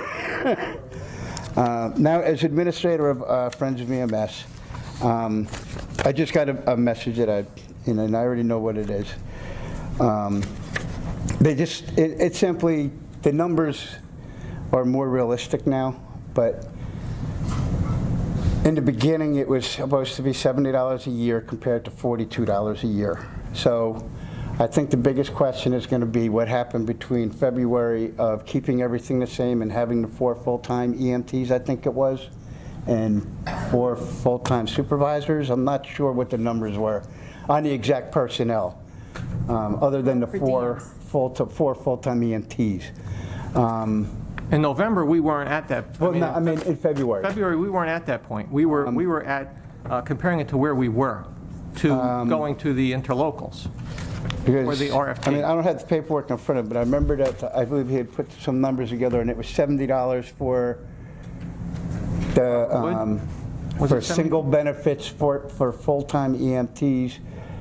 Now, as administrator of Friends of EMS, I just got a message that and I already know what it is. It's simply, the numbers are more realistic now, but in the beginning, it was supposed to be $70 a year compared to $42 a year. So I think the biggest question is going to be what happened between February of keeping everything the same and having the 4 full-time EMTs, I think it was, and 4 full-time supervisors. I'm not sure what the numbers were on the exact personnel, other than the 4 full-time EMTs. In November, we weren't at that. Well, no, I mean in February. February, we weren't at that point. We were at, comparing it to where we were, to going to the interlocals, or the RFP. I mean, I don't have the paperwork in front of me, but I remember that I believe he had put some numbers together, and it was $70 for the Was for it 70? single benefits for full-time EMTs.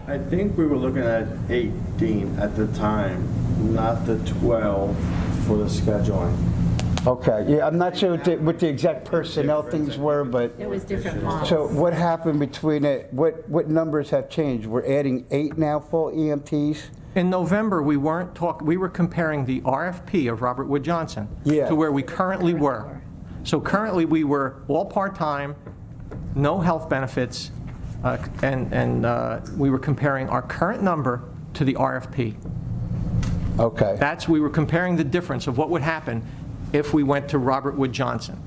I think we were looking at 18 at the time, not the 12 for the scheduling. Okay, yeah, I'm not sure what the exact personnel things were, but, There was different models. so what happened between it, what numbers have changed? We're adding 8 now full EMTs? In November, we were comparing the RFP of Robert Wood Johnson Yeah. to where we currently were. So currently, we were all part-time, no health benefits, and we were comparing our current number to the RFP. Okay. We were comparing the difference of what would happen if we went to Robert Wood Johnson.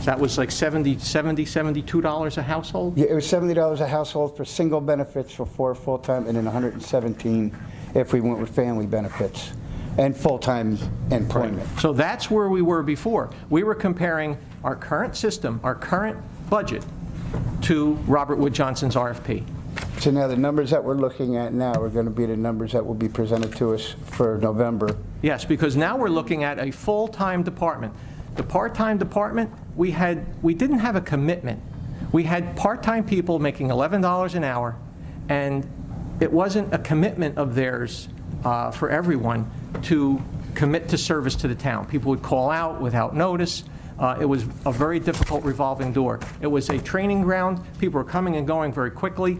That was like $72 a household? Yeah, it was $70 a household for single benefits for 4 full-time, and then $117 if we went with family benefits and full-time employment. So that's where we were before. We were comparing our current system, our current budget, to Robert Wood Johnson's RFP. So now the numbers that we're looking at now are going to be the numbers that will be presented to us for November. Yes, because now we're looking at a full-time department. The part-time department, we didn't have a commitment. We had part-time people making $11 an hour, and it wasn't a commitment of theirs for everyone to commit to service to the town. People would call out without notice. It was a very difficult revolving door. It was a training ground. People were coming and going very quickly.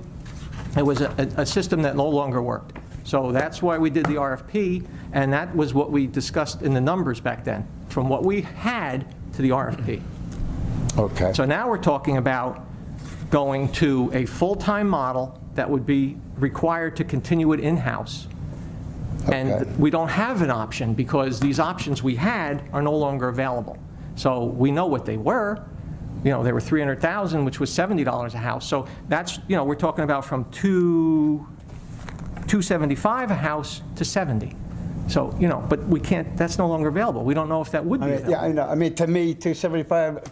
It was a system that no longer worked. So that's why we did the RFP, and that was what we discussed in the numbers back then, from what we had to the RFP. Okay. So now we're talking about going to a full-time model that would be required to continue it in-house. Okay. And we don't have an option because these options we had are no longer available. So we know what they were. You know, they were $300,000, which was $70 a house. So that's, you know, we're talking about from $275 a house to $70. So, you know, but we can't, that's no longer available. We don't know if that would be available. Yeah, I know. I mean, to me, $275,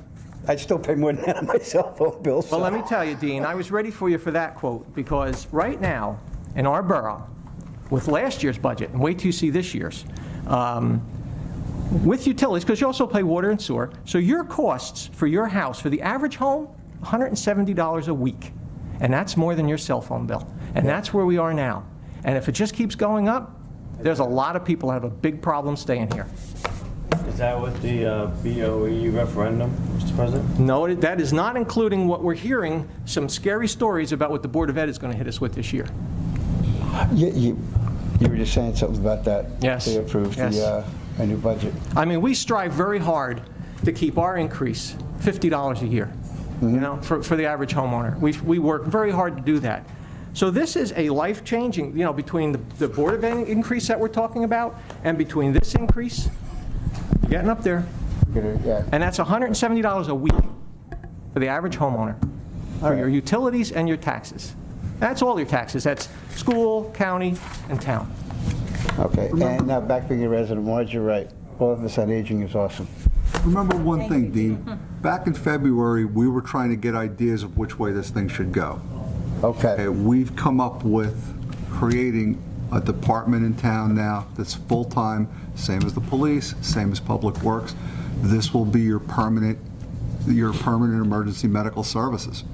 I'd still pay more than that on my cell phone bill. So. Well, let me tell you, Dean, I was ready for you for that quote, because right now, in our borough, with last year's budget, and wait till you see this year's, with utilities, because you also pay water and sewer, so your costs for your house, for the average home, $170 a week. And that's more than your cell phone bill. And that's where we are now. And if it just keeps going up, there's a lot of people that have a big problem staying here. Is that with the BOE referendum, Mr. President? No, that is not including what we're hearing, some scary stories about what the Board of Ed is going to hit us with this year. You were just saying something about that. Yes. They approved Yes. a new budget. I mean, we strive very hard to keep our increase $50 a year, you know, for the average homeowner. We work very hard to do that. So this is a life-changing, you know, between the Board of Ed increase that we're talking about and between this increase, you're getting up there. Yeah. And that's $170 a week for the average homeowner, for your utilities and your taxes. That's all your taxes. That's school, county, and town. Okay, and now back to your resident, Marge, you're right. Office on Aging is awesome. Remember one thing, Dean. Back in February, we were trying to get ideas of which way this thing should go. Okay. We've come up with creating a department in town now that's full-time, same as the police, same as Public Works. This will be your permanent emergency medical services.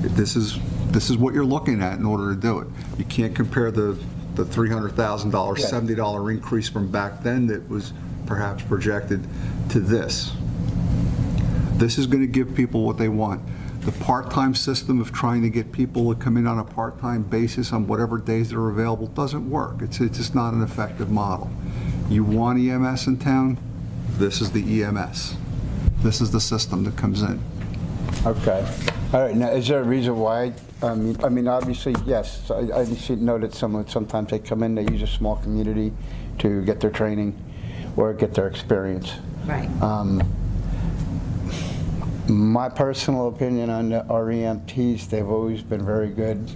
This is what you're looking at in order to do it. You can't compare the $300,000, $70 increase from back then that was perhaps projected to this. This is going to give people what they want. The part-time system of trying to get people to come in on a part-time basis on whatever days they're available doesn't work. It's just not an effective model. You want EMS in town, this is the EMS. This is the system that comes in. Okay. All right, now, is there a reason why? I mean, obviously, yes. I know that sometimes they come in, they use a small community to get their training or get their experience. Right. My personal opinion on our EMTs, they've always been very good.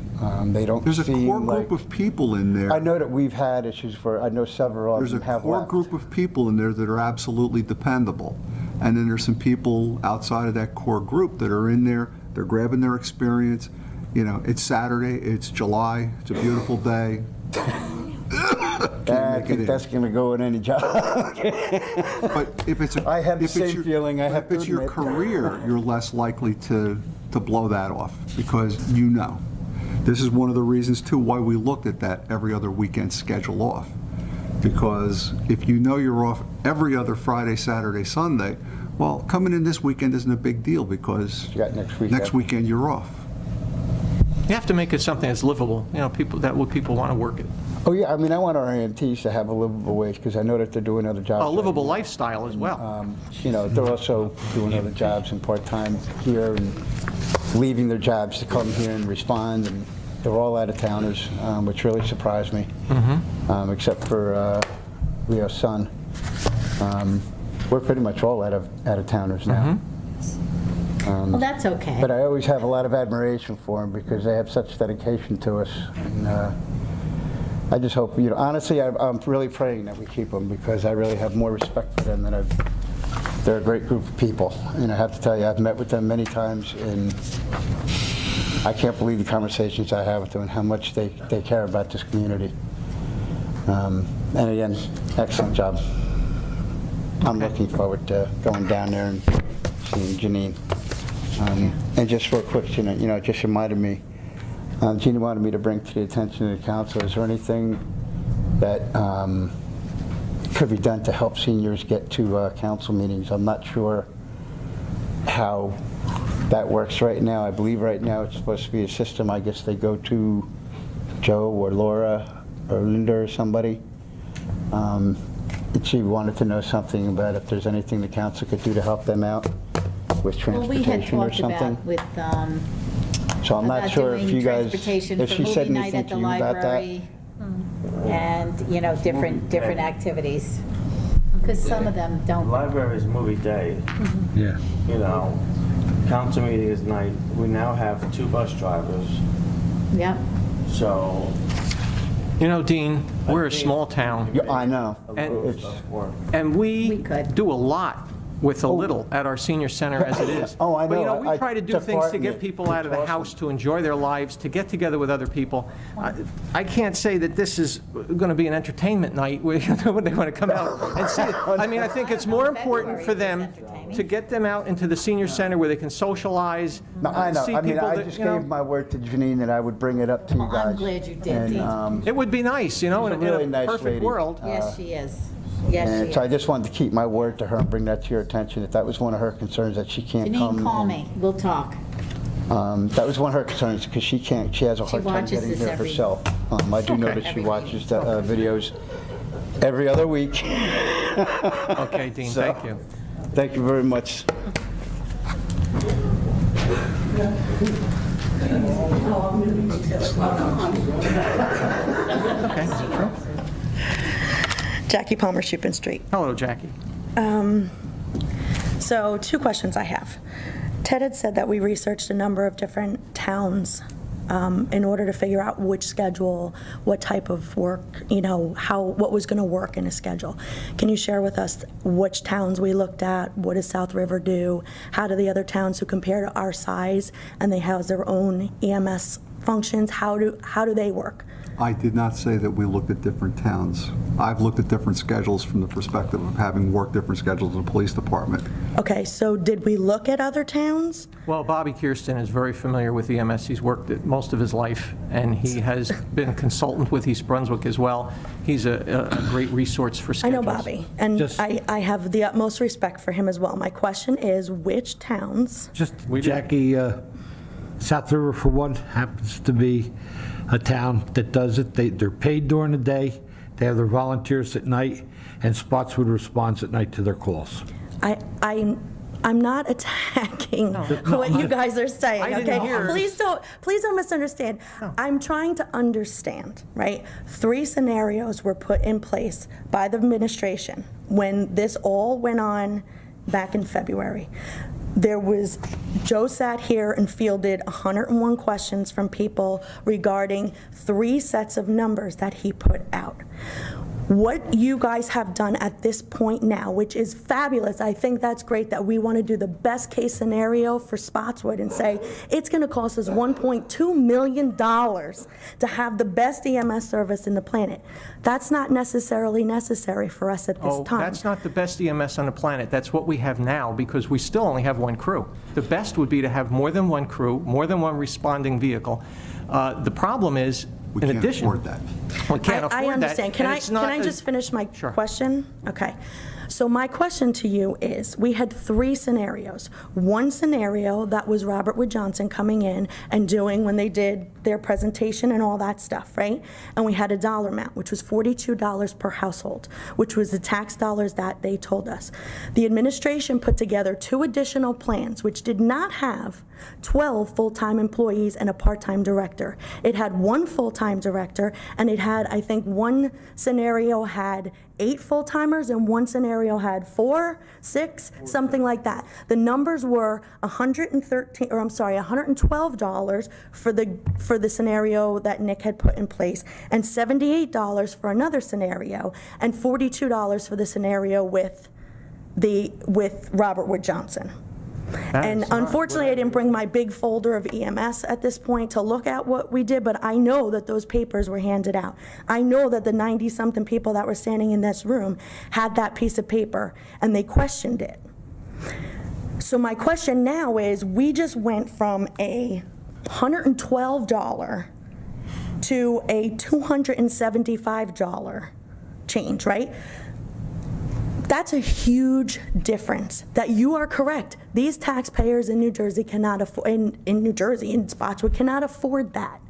They don't There's a seem core like, group of people in there. I know that we've had issues where I know several of There's a them have core left. group of people in there that are absolutely dependable. And then there's some people outside of that core group that are in there, they're grabbing their experience. You know, it's Saturday, it's July, it's a beautiful day. I think that's going to go in any job. But if it's I have the if it's same feeling, I have if to it's your admit. career, you're less likely to blow that off because you know. This is one of the reasons too why we looked at that every other weekend schedule off. Because if you know you're off every other Friday, Saturday, Sunday, well, coming in this weekend isn't a big deal because You got next weekend. you're off. You have to make it something that's livable, you know, people want to work it. Oh, yeah, I mean, I want our EMTs to have a livable wage because I know that they're doing other jobs. A livable lifestyle as well. You know, they're also doing other jobs and part-time here and leaving their jobs to come here and respond, and they're all out-of-towners, which really surprised me, except for Leo's son. We're pretty much all out-of-towners now. Well, that's okay. But I always have a lot of admiration for them because they have such dedication to us. And I just hope, you know, honestly, I'm really praying that we keep them because I really have more respect for them than they're a great group of people. And I have to tell you, I've met with them many times, and I can't believe the conversations I have with them and how much they care about this community. And again, excellent job. I'm looking forward to going down there and seeing Janine. And just real quick, Janine, just reminded me, Jeannie wanted me to bring to the attention of the council, is there anything that could be done to help seniors get to council meetings? I'm not sure how that works right now. I believe right now it's supposed to be a system, I guess they go to Joe or Laura or Linda or somebody. And she wanted to know something about if there's anything the council could do to help them out with Well, we had transportation or talked something. about with, So I'm not about sure if doing you guys, transportation if for she said movie night anything at to the you about that. library, and, different activities. Because some of them don't. Library is movie day. Yeah. Council meeting is night. We now have 2 bus drivers, Yep. so. Dean, we're a small town, Yeah, I know. And- It's- and We we could. do a lot with a little at our senior center as it is. Oh, I But, know. we I try to do took things part to in get it. people out of the It's awesome. house, to enjoy their lives, to get together with other people. I can't say that this is going to be an entertainment night where when they want to come out and see it. I mean, I think it's more important for them to get them out into the senior center where they can socialize, No, I know. see I mean, people I that, just gave my word to Janine that I would bring it up to you Well, guys. I'm glad you did, And, Dean. It would be nice, in a a really nice perfect lady. world. Yes, she is. Yes, And she so I is. just wanted to keep my word to her and bring that to your attention, if that was one of her concerns, that she can't come. Janine, call and- me. We'll talk. That was one of her concerns, because she has a She hard time watches getting this here every- herself. I do notice she Every watches the videos every other week. Okay, Dean, So- thank you. Thank you very much. Okay, sure. Jackie Palmer, Shupin Street. Hello, Jackie. So 2 questions I have. Ted had said that we researched a number of different towns in order to figure out which schedule, what type of work, what was going to work in a schedule. Can you share with us which towns we looked at? What does South River do? How do the other towns who compare to our size and they have their own EMS functions, how do they work? I did not say that we looked at different towns. I've looked at different schedules from the perspective of having worked different schedules in the police department. Okay, so did we look at other towns? Well, Bobby Kirsten is very familiar with EMS. He's worked it most of his life, and he has been a consultant with East Brunswick as well. He's a great resource for I schedules. know Bobby, and I have the utmost respect for him as well. My question is, which towns? Just, We do. Jackie, South River, for one, happens to be a town that does it. They're paid during the day, they have their volunteers at night, and Spotswood responds at night to their calls. I'm not attacking what you guys are saying, I didn't okay? hear- Please don't misunderstand. I'm trying to understand, right? 3 scenarios were put in place by the administration when this all went on back in February. Joe sat here and fielded 101 questions from people regarding 3 sets of numbers that he put out. What you guys have done at this point now, which is fabulous, I think that's great that we want to do the best case scenario for Spotswood and say, it's going to cost us $1.2 million to have the best EMS service in the planet. That's not necessarily necessary for us at this time. That's not the best EMS on the planet. That's what we have now, because we still only have 1 crew. The best would be to have more than 1 crew, more than 1 responding vehicle. The problem is, We in can't addition... afford that. We can't afford that. I understand. Can and I it's not a- just finish my Sure. question? Okay. So my question to you is, we had 3 scenarios. One scenario, that was Robert Wood Johnson coming in and doing when they did their presentation and all that stuff, right? And we had a dollar amount, which was $42 per household, which was the tax dollars that they told us. The administration put together 2 additional plans, which did not have 12 full-time employees and a part-time director. It had 1 full-time director, and it had, I think, one scenario had 8 full-timers and one scenario had 4, 6, something like that. The numbers were $112 for the scenario that Nick had put in place, and $78 for another scenario, and $42 for the scenario with Robert Wood Johnson. And That's not unfortunately, I didn't bring my big folder of EMS at this point to look at what we did, but I know that those papers were handed out. I know that the 90-something people that were standing in this room had that piece of paper, and they questioned it. So my question now is, we just went from a $112 to a $275 change, right? That's a huge difference. That you are correct. These taxpayers in New Jersey cannot afford, in New Jersey, in Spotswood, cannot afford that.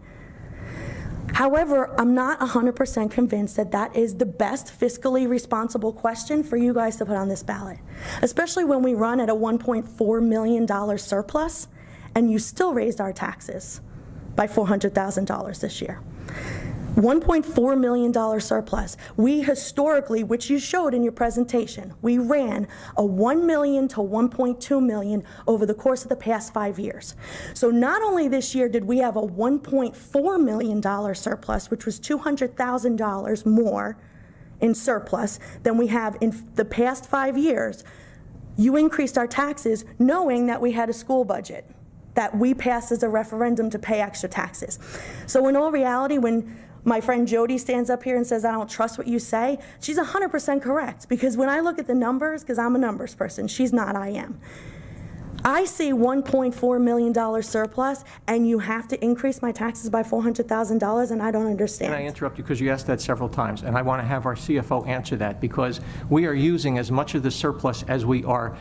However, I'm not 100% convinced that that is the best fiscally responsible question for you guys to put on this ballot, especially when we run at a $1.4 million surplus and you still raised our taxes by $400,000 this year. $1.4 million surplus. We historically, which you showed in your presentation, we ran a $1 million to $1.2 million over the course of the past 5 years. So not only this year did we have a $1.4 million surplus, which was $200,000 more in surplus than we have in the past 5 years, you increased our taxes knowing that we had a school budget that we passed as a referendum to pay extra taxes. So in all reality, when my friend Jody stands up here and says, I don't trust what you say, she's 100% correct. Because when I look at the numbers, because I'm a numbers person, she's not, I am. I see $1.4 million surplus, and you have to increase my taxes by $400,000, and I don't understand. Can I interrupt you, because you asked that several times, and I want to have our CFO answer that, because we are using as much of the surplus as we are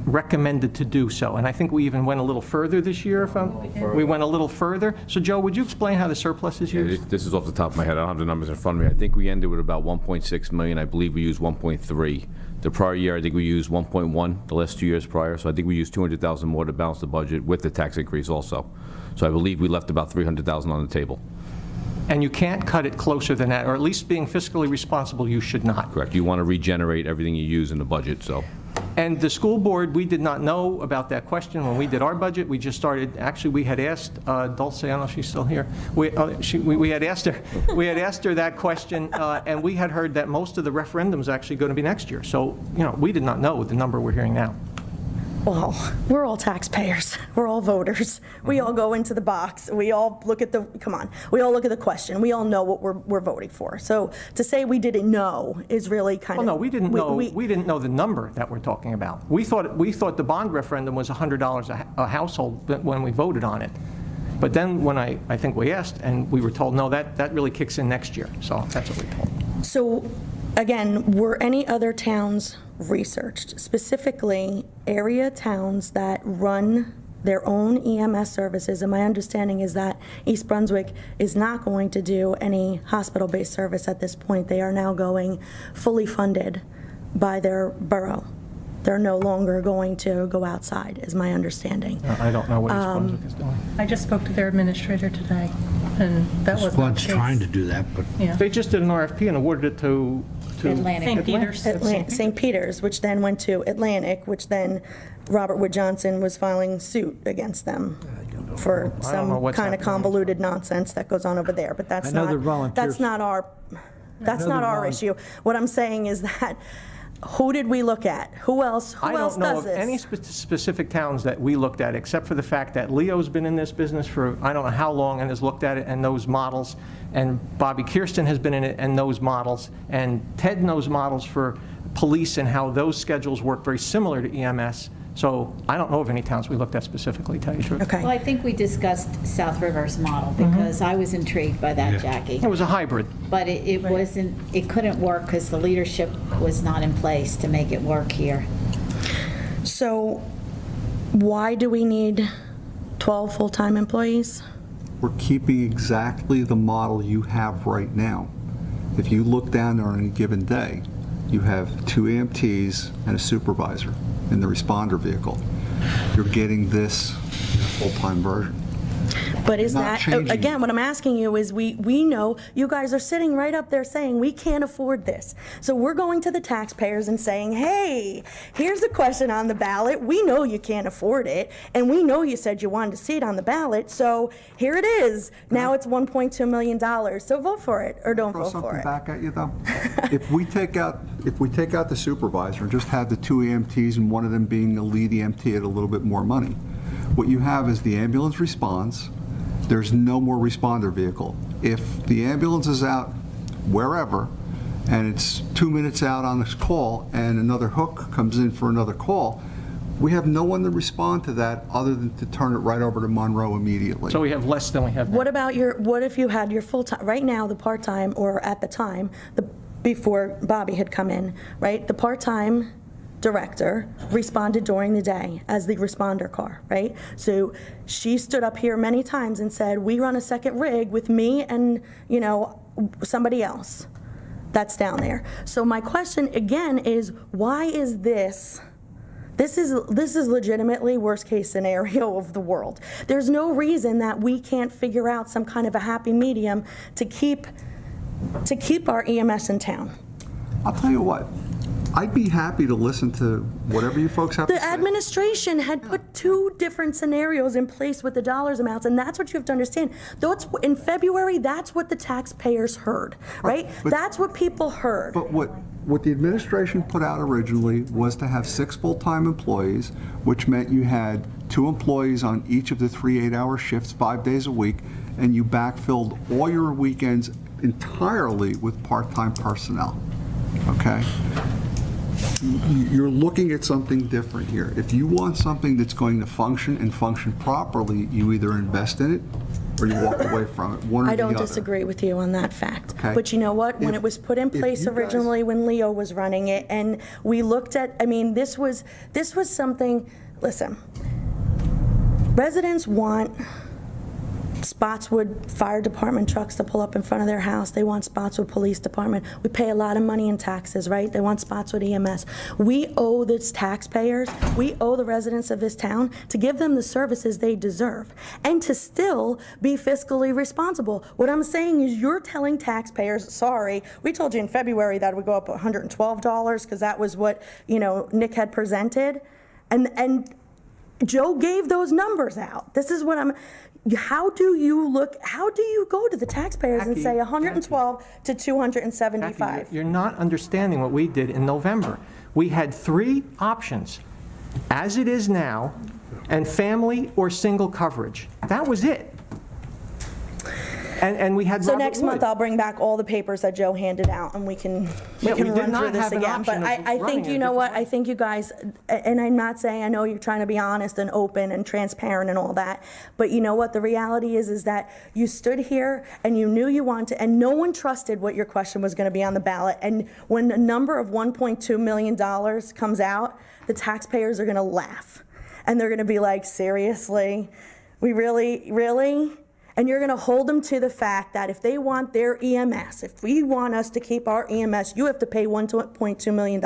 recommended to do so. And I think we even went a little further this year, we went a little further. So Joe, would you explain how the surplus is used? This is off the top of my head. I don't have the numbers in front of me. I think we ended with about 1.6 million. I believe we used 1.3. The prior year, I think we used 1.1 the last 2 years prior. So I think we used 200,000 more to balance the budget with the tax increase also. So I believe we left about 300,000 on the table. And you can't cut it closer than that, or at least being fiscally responsible, you should not. Correct. You want to regenerate everything you use in the budget, so. And the school board, we did not know about that question when we did our budget. We just started, actually, we had asked Dulce, I don't know if she's still here. We had asked her that question, and we had heard that most of the referendum's actually going to be next year. So, you know, we did not know the number we're hearing now. Well, we're all taxpayers. We're all voters. We all go into the box. We all look at the, come on, we all look at the question. We all know what we're voting for. So to say we didn't know is really kind of... Well, no, we didn't know. We didn't know the number that we're talking about. We thought the bond referendum was $100 a household when we voted on it. But then when I think we asked, and we were told, no, that really kicks in next year. So that's what we told. So, again, were any other towns researched, specifically area towns that run their own EMS services? And my understanding is that East Brunswick is not going to do any hospital-based service at this point. They are now going fully funded by their borough. They're no longer going to go outside, is my understanding. I don't know what East Brunswick is doing. I just spoke to their administrator today, and that was not the Squad's case. trying to do that, but Yeah. They just did an RFP and awarded it to Atlantic. St. Peter's. St. Peter's, which then went to Atlantic, which then Robert Wood Johnson was filing suit against them for I don't know some what's kind of happening. convoluted nonsense that goes on over there, but that's I know not, the volunteers- that's not our issue. What I'm saying is that, who did we look at? Who else I don't know does of this? any specific towns that we looked at, except for the fact that Leo's been in this business for I don't know how long and has looked at it and knows models, and Bobby Kirsten has been in it and knows models, and Ted knows models for police and how those schedules work very similar to EMS. So I don't know of any towns we looked at specifically, to tell you the truth. Okay. Well, I think we discussed South River's model, because I was intrigued by that, Jackie. It was a hybrid. But it wasn't, it couldn't work because the leadership was not in place to make it work here. So why do we need 12 full-time employees? We're keeping exactly the model you have right now. If you look down there on any given day, you have 2 EMTs and a supervisor in the responder vehicle. You're getting this in a full-time version. But is Not that, changing it. again, what I'm asking you is, we know you guys are sitting right up there saying, we can't afford this. So we're going to the taxpayers and saying, hey, here's a question on the ballot. We know you can't afford it, and we know you said you wanted to see it on the ballot, so here it is. Now it's $1.2 million, so vote for it, or don't Throw vote for something it. back at you, though. If we take out the supervisor and just have the 2 EMTs and one of them being the lead EMT at a little bit more money, what you have is the ambulance responds, there's no more responder vehicle. If the ambulance is out wherever, and it's 2 minutes out on this call, and another hook comes in for another call, we have no one to respond to that other than to turn it right over to Monroe immediately. So we have less than we have now. What if you had your full-time, right now, the part-time, or at the time, before Bobby had come in, right? The part-time director responded during the day as the responder car, right? So she stood up here many times and said, we run a second rig with me and, somebody else that's down there. So my question again is, why is this is legitimately worst case scenario of the world. There's no reason that we can't figure out some kind of a happy medium to keep our EMS in town. I'll tell you what, I'd be happy to listen to whatever you folks have to The say. administration had put 2 different scenarios in place with the dollars amounts, and that's what you have to understand. In February, that's what the taxpayers heard, right? But- That's what people heard. But what the administration put out originally was to have 6 full-time employees, which meant you had 2 employees on each of the 3 8-hour shifts, 5 days a week, and you backfilled all your weekends entirely with part-time personnel, okay? You're looking at something different here. If you want something that's going to function and function properly, you either invest in it or you walk away from it, one or the I other. don't disagree with you on that fact. Okay. But you know what? When If- it was put in if place you guys- originally, when Leo was running it, and we looked at, this was something, listen, residents want Spotswood Fire Department trucks to pull up in front of their house. They want Spotswood Police Department. We pay a lot of money in taxes, right? They want Spotswood EMS. We owe the taxpayers, we owe the residents of this town to give them the services they deserve and to still be fiscally responsible. What I'm saying is you're telling taxpayers, sorry, we told you in February that it would go up $112 because that was what, Nick had presented. And Joe gave those numbers out. This is what how do you go to the taxpayers and Jackie, say 112 to 275? Jackie, you're not understanding what we did in November. We had 3 options, as it is now, and family or single coverage. That was it. And we had So Robert next month, Wood. I'll bring back all the papers that Joe handed out, and we can Yeah, we did run not through this have an again. But option of I running think, it a you know different what, way. I think you guys, and I'm not saying, I know you're trying to be honest and open and transparent and all that, but you know what, the reality is that you stood here and you knew you wanted, and no one trusted what your question was going to be on the ballot, and when the number of $1.2 million comes out, the taxpayers are going to laugh, and they're going to be like, seriously? We really? And you're going to hold them to the fact that if they want their EMS, if we want us to keep our EMS, you have to pay $1.2 million.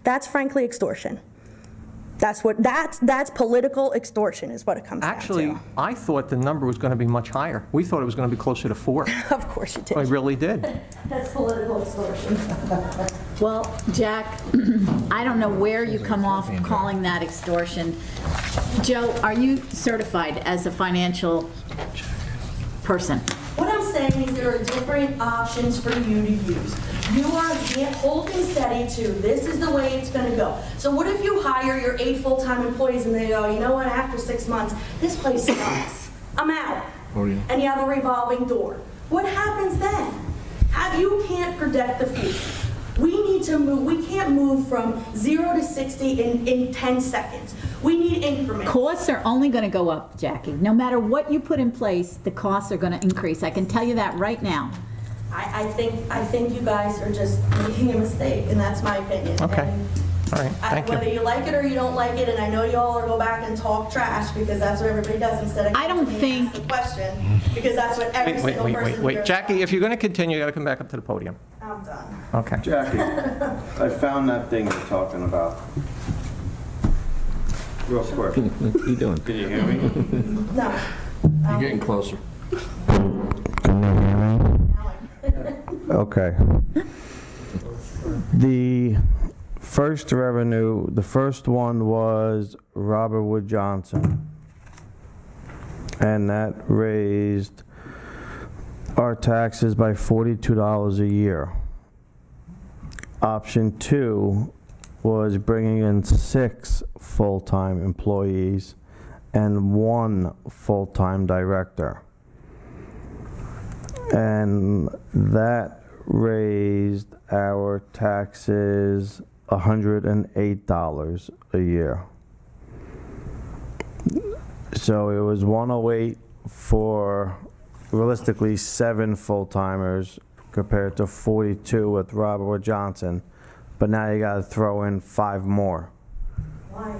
That's frankly extortion. That's political extortion is what it comes down to. Actually, I thought the number was going to be much higher. We thought it was going to be closer to 4. Of course you did. I really did. That's political extortion. Well, Jack, I don't know where you come off calling that extortion. Joe, are you certified as a financial person? What I'm saying is there are different options for you to use. You are holding steady to, this is the way it's going to go. So what if you hire your 8 full-time employees and they go, you know what, after 6 months, this place sucks. I'm out. And you have a revolving door. What happens then? You can't predict the future. We need to move, we can't move from 0 to 60 in 10 seconds. We need increments. Costs are only going to go up, Jackie. No matter what you put in place, the costs are going to increase. I can tell you that right now. I think you guys are just making a mistake, and that's my opinion. Okay. And All right, thank you. whether you like it or you don't like it, and I know y'all are go back and talk trash because that's what everybody does instead of I don't coming to me and ask think- the question, because that's what every single person Wait. here Jackie, does. if you're going to continue, you got to come back up to the podium. I'm done. Okay. Jackie, I found that thing you're talking about. Real quick. What are you doing? Can you hear me? No. You're getting closer. Okay. The first revenue, the first one was Robert Wood Johnson. And that raised our taxes by $42 a year. Option 2 was bringing in 6 full-time employees and 1 full-time director. And that raised our taxes $108 a year. So it was 108 for realistically 7 full-timers compared to 42 with Robert Wood Johnson. But now you gotta throw in 5 more. Why?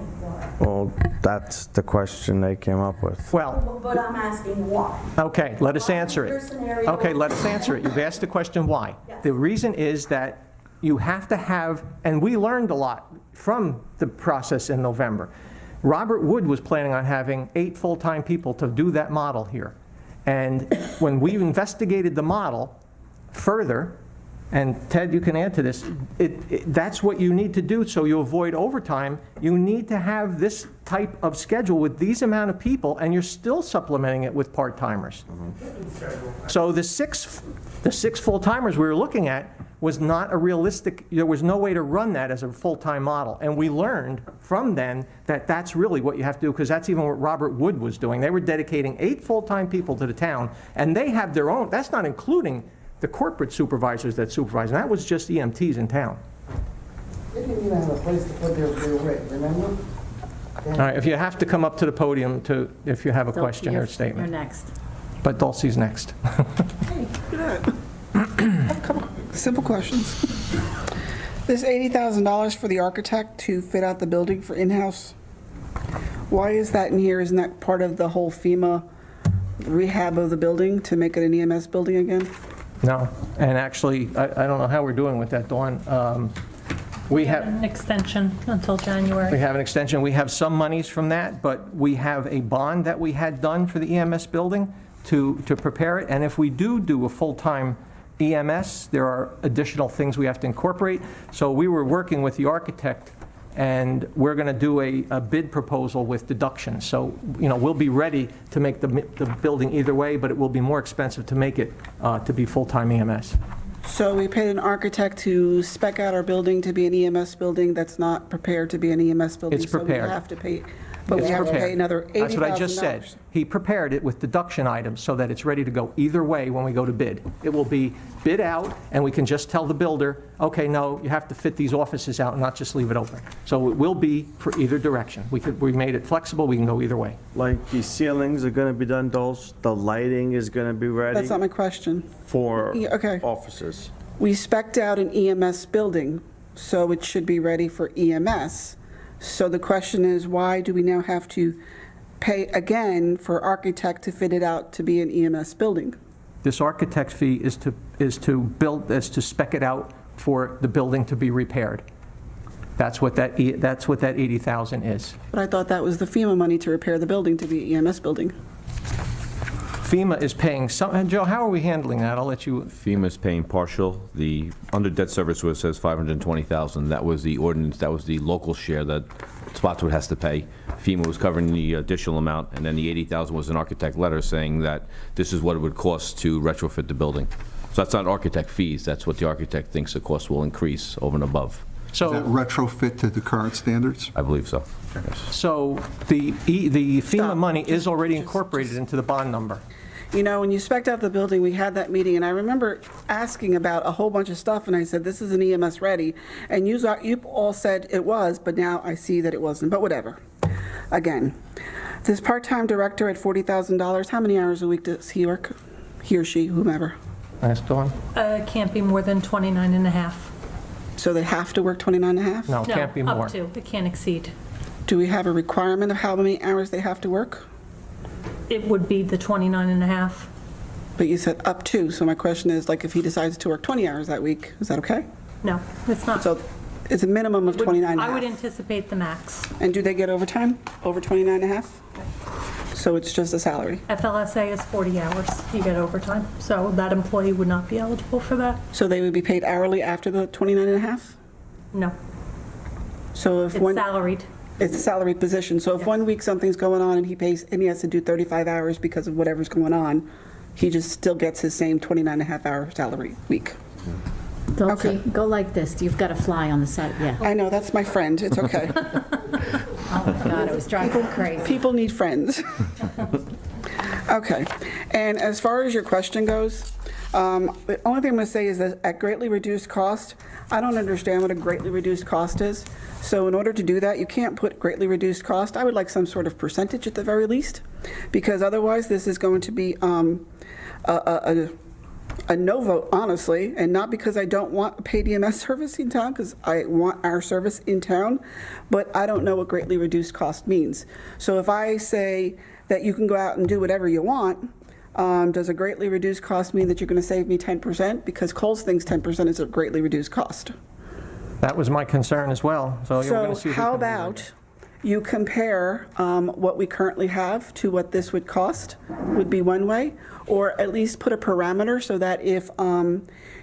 Well, that's the question they came up with. Well, But I'm asking why. okay, let us answer Your it. scenario- Okay, let us answer it. You've asked the question why. Yes. The reason is that you have to have, and we learned a lot from the process in November. Robert Wood was planning on having 8 full-time people to do that model here. And when we investigated the model further, and Ted, you can add to this, that's what you need to do so you avoid overtime. You need to have this type of schedule with these amount of people, and you're still supplementing it with part-timers. So the six full-timers we were looking at was not a realistic, there was no way to run that as a full-time model. And we learned from then that that's really what you have to do, because that's even what Robert Wood was doing. They were dedicating 8 full-time people to the town, and they have their own, that's not including the corporate supervisors that supervise, and that was just EMTs in town. They didn't even have a place to put their rig, remember? All right, if you have to come up to the podium if you have a question or a You're statement. next. But Dulcie's next. Simple questions. This $80,000 for the architect to fit out the building for in-house, why is that in here? Isn't that part of the whole FEMA rehab of the building to make it an EMS building again? No, and actually, I don't know how we're doing with that, Dawn. We have An extension until We January. have an extension. We have some monies from that, but we have a bond that we had done for the EMS building to prepare it. And if we do a full-time EMS, there are additional things we have to incorporate. So we were working with the architect, and we're going to do a bid proposal with deductions. So, we'll be ready to make the building either way, but it will be more expensive to make it to be full-time EMS. So we paid an architect to spec out our building to be an EMS building that's not prepared to be an EMS building. It's prepared. So we have to pay, but we It's have to prepared. pay another $80,000. That's what I just said. He prepared it with deduction items so that it's ready to go either way when we go to bid. It will be bid out, and we can just tell the builder, okay, no, you have to fit these offices out and not just leave it open. So it will be for either direction. We made it flexible, we can go either way. Like, the ceilings are gonna be done, Dulce, the lighting is gonna be ready That's not my question. for Yeah, okay. offices. We spec'd out an EMS building, so it should be ready for EMS. So the question is, why do we now have to pay again for architect to fit it out to be an EMS building? This architect fee is to spec it out for the building to be repaired. That's what that 80,000 is. But I thought that was the FEMA money to repair the building to be an EMS building. FEMA is paying some, and Joe, how are we handling that? I'll let you, FEMA's paying partial. The, under debt service where it says 520,000, that was the ordinance, that was the local share that Spotswood has to pay. FEMA was covering the additional amount, and then the 80,000 was an architect letter saying that this is what it would cost to retrofit the building. So that's not architect fees, that's what the architect thinks the cost will increase over and above. Is that so, retrofit to the current standards? I believe so. Yes. so the FEMA Stop. money is already incorporated into the bond number. You know, when you spec'd out the building, we had that meeting, and I remember asking about a whole bunch of stuff, and I said, this is an EMS ready, and you all said it was, but now I see that it wasn't, but whatever. Again, this part-time director at $40,000, how many hours a week does he work? He or she, whomever. Ask Dawn? Can't be more than 29 and a half. So they have to work 29 and a half? No, can't be No, more. up to. It can't exceed. Do we have a requirement of how many hours they have to work? It would be the 29 and a half. But you said up to, so my question is, like, if he decides to work 20 hours that week, is that okay? No, it's not. So it's a minimum of 29 and a I would half. anticipate the max. And do they get overtime, over 29 and a half? So it's just a salary. FLSA is 40 hours. You get overtime. So that employee would not be eligible for that? So they would be paid hourly after the 29 and a half? No. So if It's one, salaried. it's a salaried position, so if 1 week something's going on and he has to do 35 hours because of whatever's going on, he just still gets his same 29 and a half hour salary week. Dulce, Okay. go like this. You've got a fly on the side, yeah. I know, that's my friend, it's okay. Oh my God, it was driving me crazy. People need friends. Okay, and as far as your question goes, the only thing I'm going to say is that at greatly reduced cost, I don't understand what a greatly reduced cost is. So in order to do that, you can't put greatly reduced cost. I would like some sort of percentage at the very least, because otherwise this is going to be a no vote, honestly, and not because I don't want a paid EMS service in town, because I want our service in town, but I don't know what greatly reduced cost means. So if I say that you can go out and do whatever you want, does a greatly reduced cost mean that you're going to save me 10%? Because Kohl's thinks 10% is a greatly reduced cost. That was my concern as well, so you're going to see. So how about you compare what we currently have to what this would cost, would be one way, or at least put a parameter so that if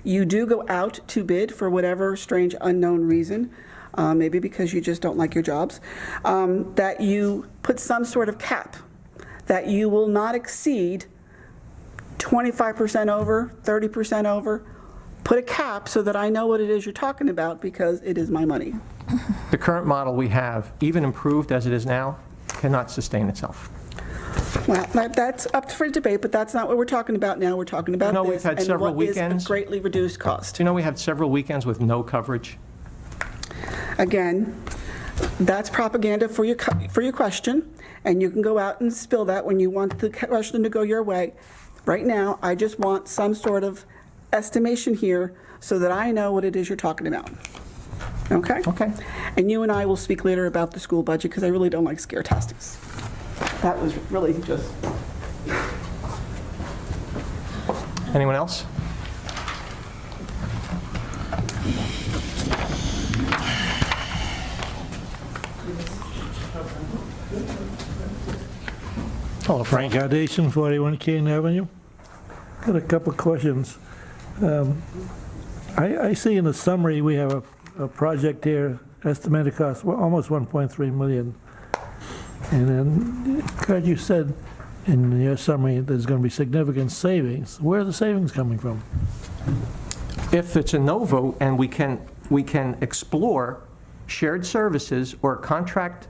you do go out to bid for whatever strange unknown reason, maybe because you just don't like your jobs, that you put some sort of cap, that you will not exceed 25% over, 30% over. Put a cap so that I know what it is you're talking about, because it is my money. The current model we have, even improved as it is now, cannot sustain itself. Well, that's up for debate, but that's not what we're talking about now. We're talking about No, we've this had and several what is weekends. a greatly reduced cost. You know, we had several weekends with no coverage. Again, that's propaganda for your question, and you can go out and spill that when you want the question to go your way. Right now, I just want some sort of estimation here so that I know what it is you're talking about. Okay? Okay. And you and I will speak later about the school budget, because I really don't like scare tactics. That was really just... Anyone else? Hello, Frank Foundation, 41 Canton Avenue. Got a couple of questions. I see in the summary, we have a project here, estimated cost, well, almost 1.3 million. And then, Kurt, you said in your summary, there's going to be significant savings. Where are the savings coming from? If it's a no vote and we can explore shared services or contract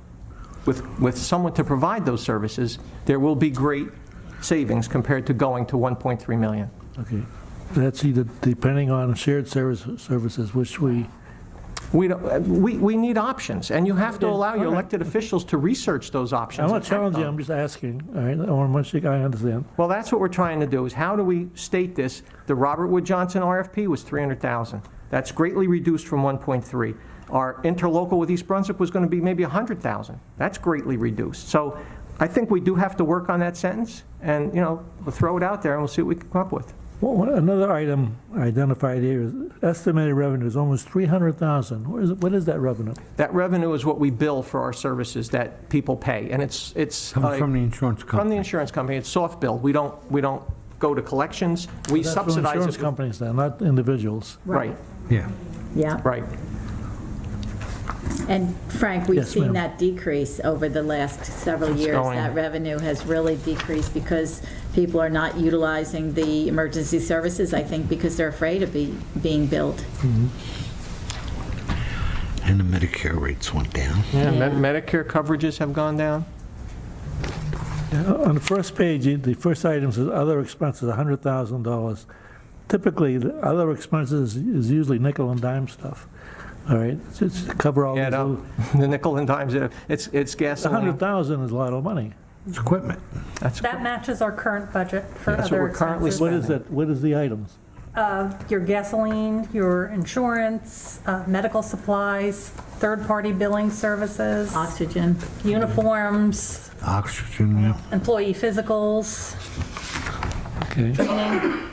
with someone to provide those services, there will be great savings compared to going to 1.3 million. Okay. That's either depending on shared services, which we We need options, and you have to allow your elected officials to research those options. I'm not and act challenging you, on I'm them. just asking, all right, or much I understand. Well, that's what we're trying to do, is how do we state this? The Robert Wood Johnson RFP was 300,000. That's greatly reduced from 1.3. Our interlocal with East Brunswick was going to be maybe 100,000. That's greatly reduced. So I think we do have to work on that sentence, and, you know, we'll throw it out there and we'll see what we can come up with. Well, another item identified here is estimated revenue is almost 300,000. What is that revenue? That revenue is what we bill for our services that people pay, and it's Comes from the insurance company. From the insurance company. It's soft bill. We don't go to collections. We That's from subsidize insurance it. companies then, not individuals. Right, Yeah. Yeah. right. And Frank, we've Yes, seen ma'am. that decrease over the last several It's years. going- That revenue has really decreased because people are not utilizing the emergency services, I think, because they're afraid of being billed. And the Medicare rates went down. Yeah, Yeah. Medicare coverages have gone down. On the first page, the first item says other expenses, $100,000. Typically, the other expenses is usually nickel and dime stuff. All right, it's to cover all Yeah, these. no, the nickel and dimes, it's gasoline. 100,000 is a lot of money. It's equipment. That matches our current budget for That's what other we're currently expenses. What is it, what is the items? Your gasoline, your insurance, medical supplies, third-party billing services, Oxygen. uniforms, Oxygen, yeah. employee physicals, Okay. training.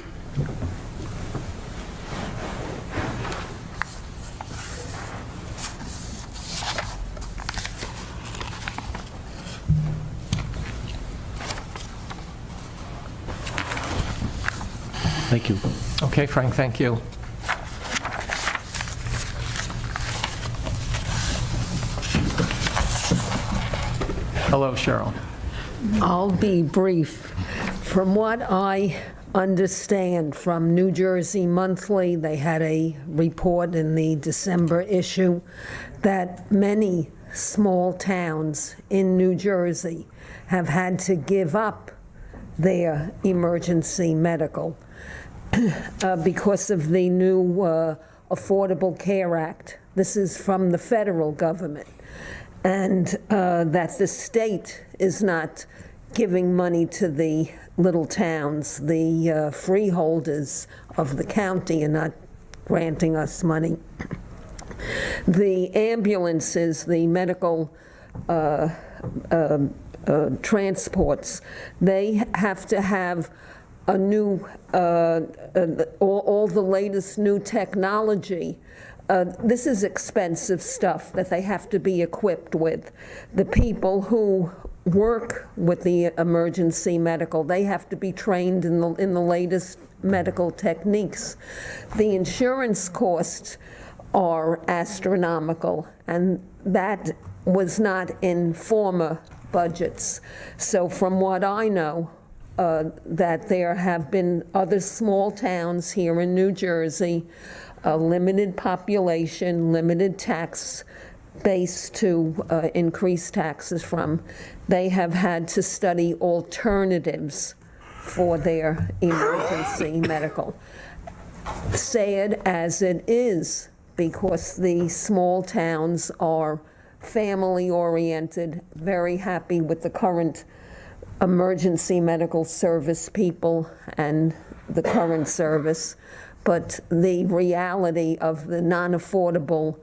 Thank you. Okay, Frank, thank you. Hello, Cheryl. I'll be brief. From what I understand from New Jersey Monthly, they had a report in the December issue that many small towns in New Jersey have had to give up their emergency medical because of the new Affordable Care Act. This is from the federal government. And that the state is not giving money to the little towns. The freeholders of the county are not granting us money. The ambulances, the medical transports, they have to have a new, all the latest new technology. This is expensive stuff that they have to be equipped with. The people who work with the emergency medical, they have to be trained in the latest medical techniques. The insurance costs are astronomical, and that was not in former budgets. So from what I know, that there have been other small towns here in New Jersey, a limited population, limited tax base to increase taxes from. They have had to study alternatives for their emergency medical. Sad as it is, because the small towns are family-oriented, very happy with the current emergency medical service people and the current service. But the reality of the Non-Affordable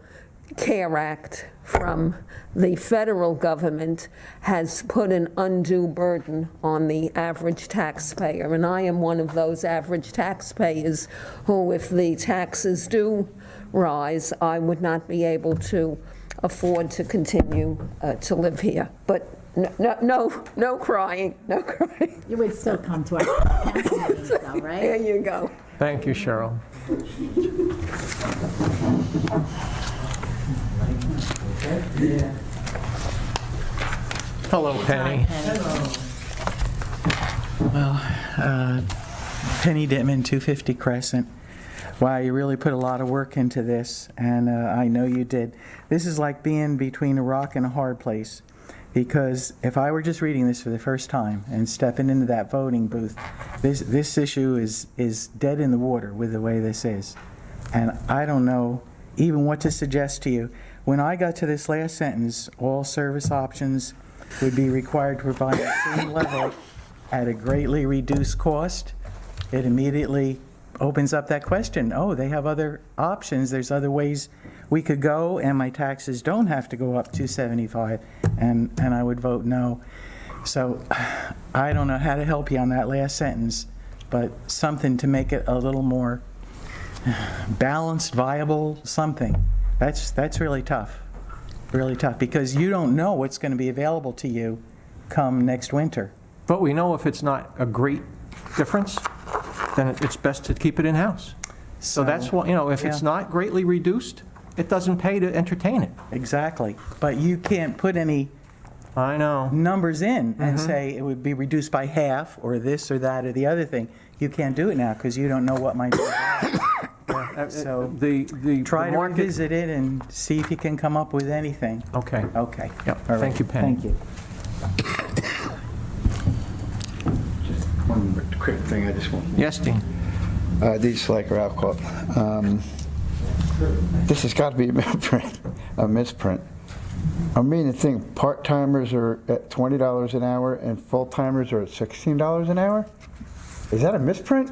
Care Act from the federal government has put an undue burden on the average taxpayer. And I am one of those average taxpayers who, if the taxes do rise, I would not be able to afford to continue to live here. But no crying, no crying. You would still come to our council meetings though, right? There you go. Thank you, Cheryl. Hello, Penny. Well, Penny Dittman, 250 Crescent. Wow, you really put a lot of work into this, and I know you did. This is like being between a rock and a hard place, because if I were just reading this for the first time and stepping into that voting booth, this issue is dead in the water with the way this is. And I don't know even what to suggest to you. When I got to this last sentence, all service options would be required to provide the same level at a greatly reduced cost, it immediately opens up that question. Oh, they have other options. There's other ways we could go, and my taxes don't have to go up $275, and I would vote no. So I don't know how to help you on that last sentence, but something to make it a little more balanced, viable, something. That's really tough, because you don't know what's going to be available to you come next winter. But we know if it's not a great difference, then it's best to keep it in-house. So that's what, if it's not greatly reduced, it doesn't pay to entertain it. Exactly. But you can't put any numbers in and say it would be reduced by half or this or that or the other thing. You can't do it now because you don't know what might be available. So try to revisit it and see if you can come up with anything. Okay. Okay. Yep. All right. Thank you, Penny. Thank you. Just one quick thing I just want. Yes, Dean. These Slaker alcohol. This has got to be a misprint. I mean, the thing, part-timers are at $20 an hour and full-timers are at $16 an hour? Is that a misprint?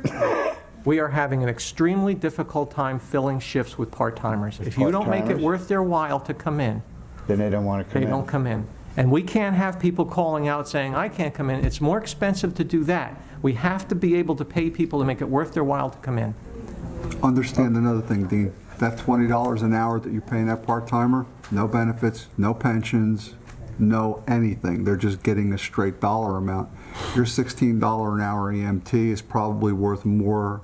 We are having an extremely difficult time filling shifts with part-timers. If you don't make it worth their while to come in, then they don't want to come in. They don't come in. And we can't have people calling out saying, I can't come in. It's more expensive to do that. We have to be able to pay people to make it worth their while to come in. Understand another thing, Dean. That $20 an hour that you're paying that part-timer, no benefits, no pensions, no anything. They're just getting a straight dollar amount. Your $16 an hour EMT is probably worth more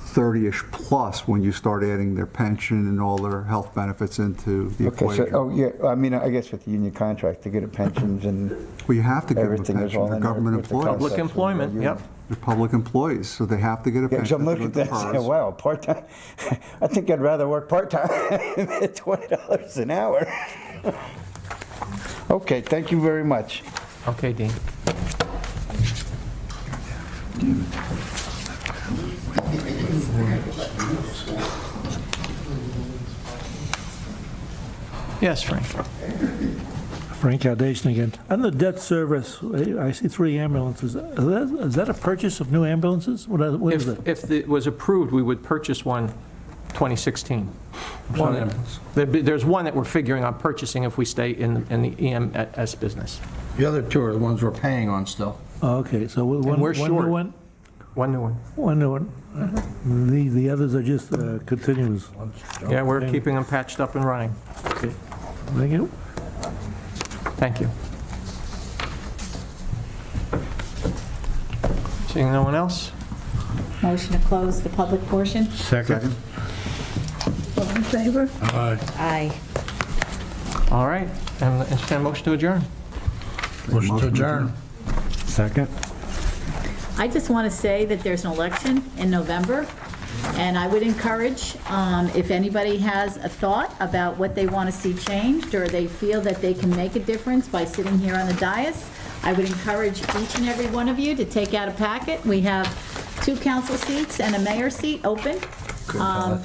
30-ish plus when you start adding their pension and all their health benefits into the Okay, so, equation. oh, yeah, I mean, I guess with the union contract, to get a pensions and Well, you have to give them a everything is pension. all They're in there government with the employees. Public concepts of the employment, union. yep. They're public employees, so they have to get a Yeah, pension. so I'm to looking at go that to and saying, PERS. wow, part-time, I think I'd rather work part-time at $20 an hour. Okay, thank you very much. Okay, Dean. Yes, Frank. Frank Aldation again. On the debt service, I see 3 ambulances. Is that a purchase of new ambulances? What is it? If it was approved, we would purchase one 2016. One ambulance. There's one that we're figuring on purchasing if we stay in the EMS business. The other two are the ones we're paying on still. Oh, okay, so one And we're one short. new one? One new one. One new one. The others are just continuous. Yeah, we're keeping them patched up and running. Okay. Thank you. Thank you. Seeing no one else? Motion to close the public portion? Second. All in favor? Aye. All right, and entertain a motion to adjourn. Motion to adjourn. Second. I just want to say that there's an election in November, and I would encourage, if anybody has a thought about what they want to see changed, or they feel that they can make a difference by sitting here on the dais, I would encourage each and every one of you to take out a packet. We have 2 council seats and a mayor seat open.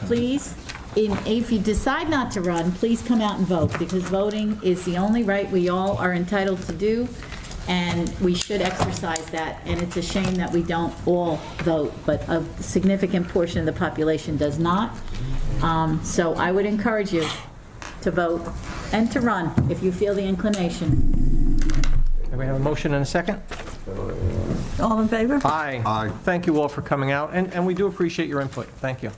Please, if you decide not to run, please come out and vote, because voting is the only right we all are entitled to do, and we should exercise that. And it's a shame that we don't all vote, but a significant portion of the population does not. So I would encourage you to vote and to run if you feel the inclination. Do we have a motion and a second? All in favor? Aye. Aye. Thank you all for coming out, and we do appreciate your input. Thank you.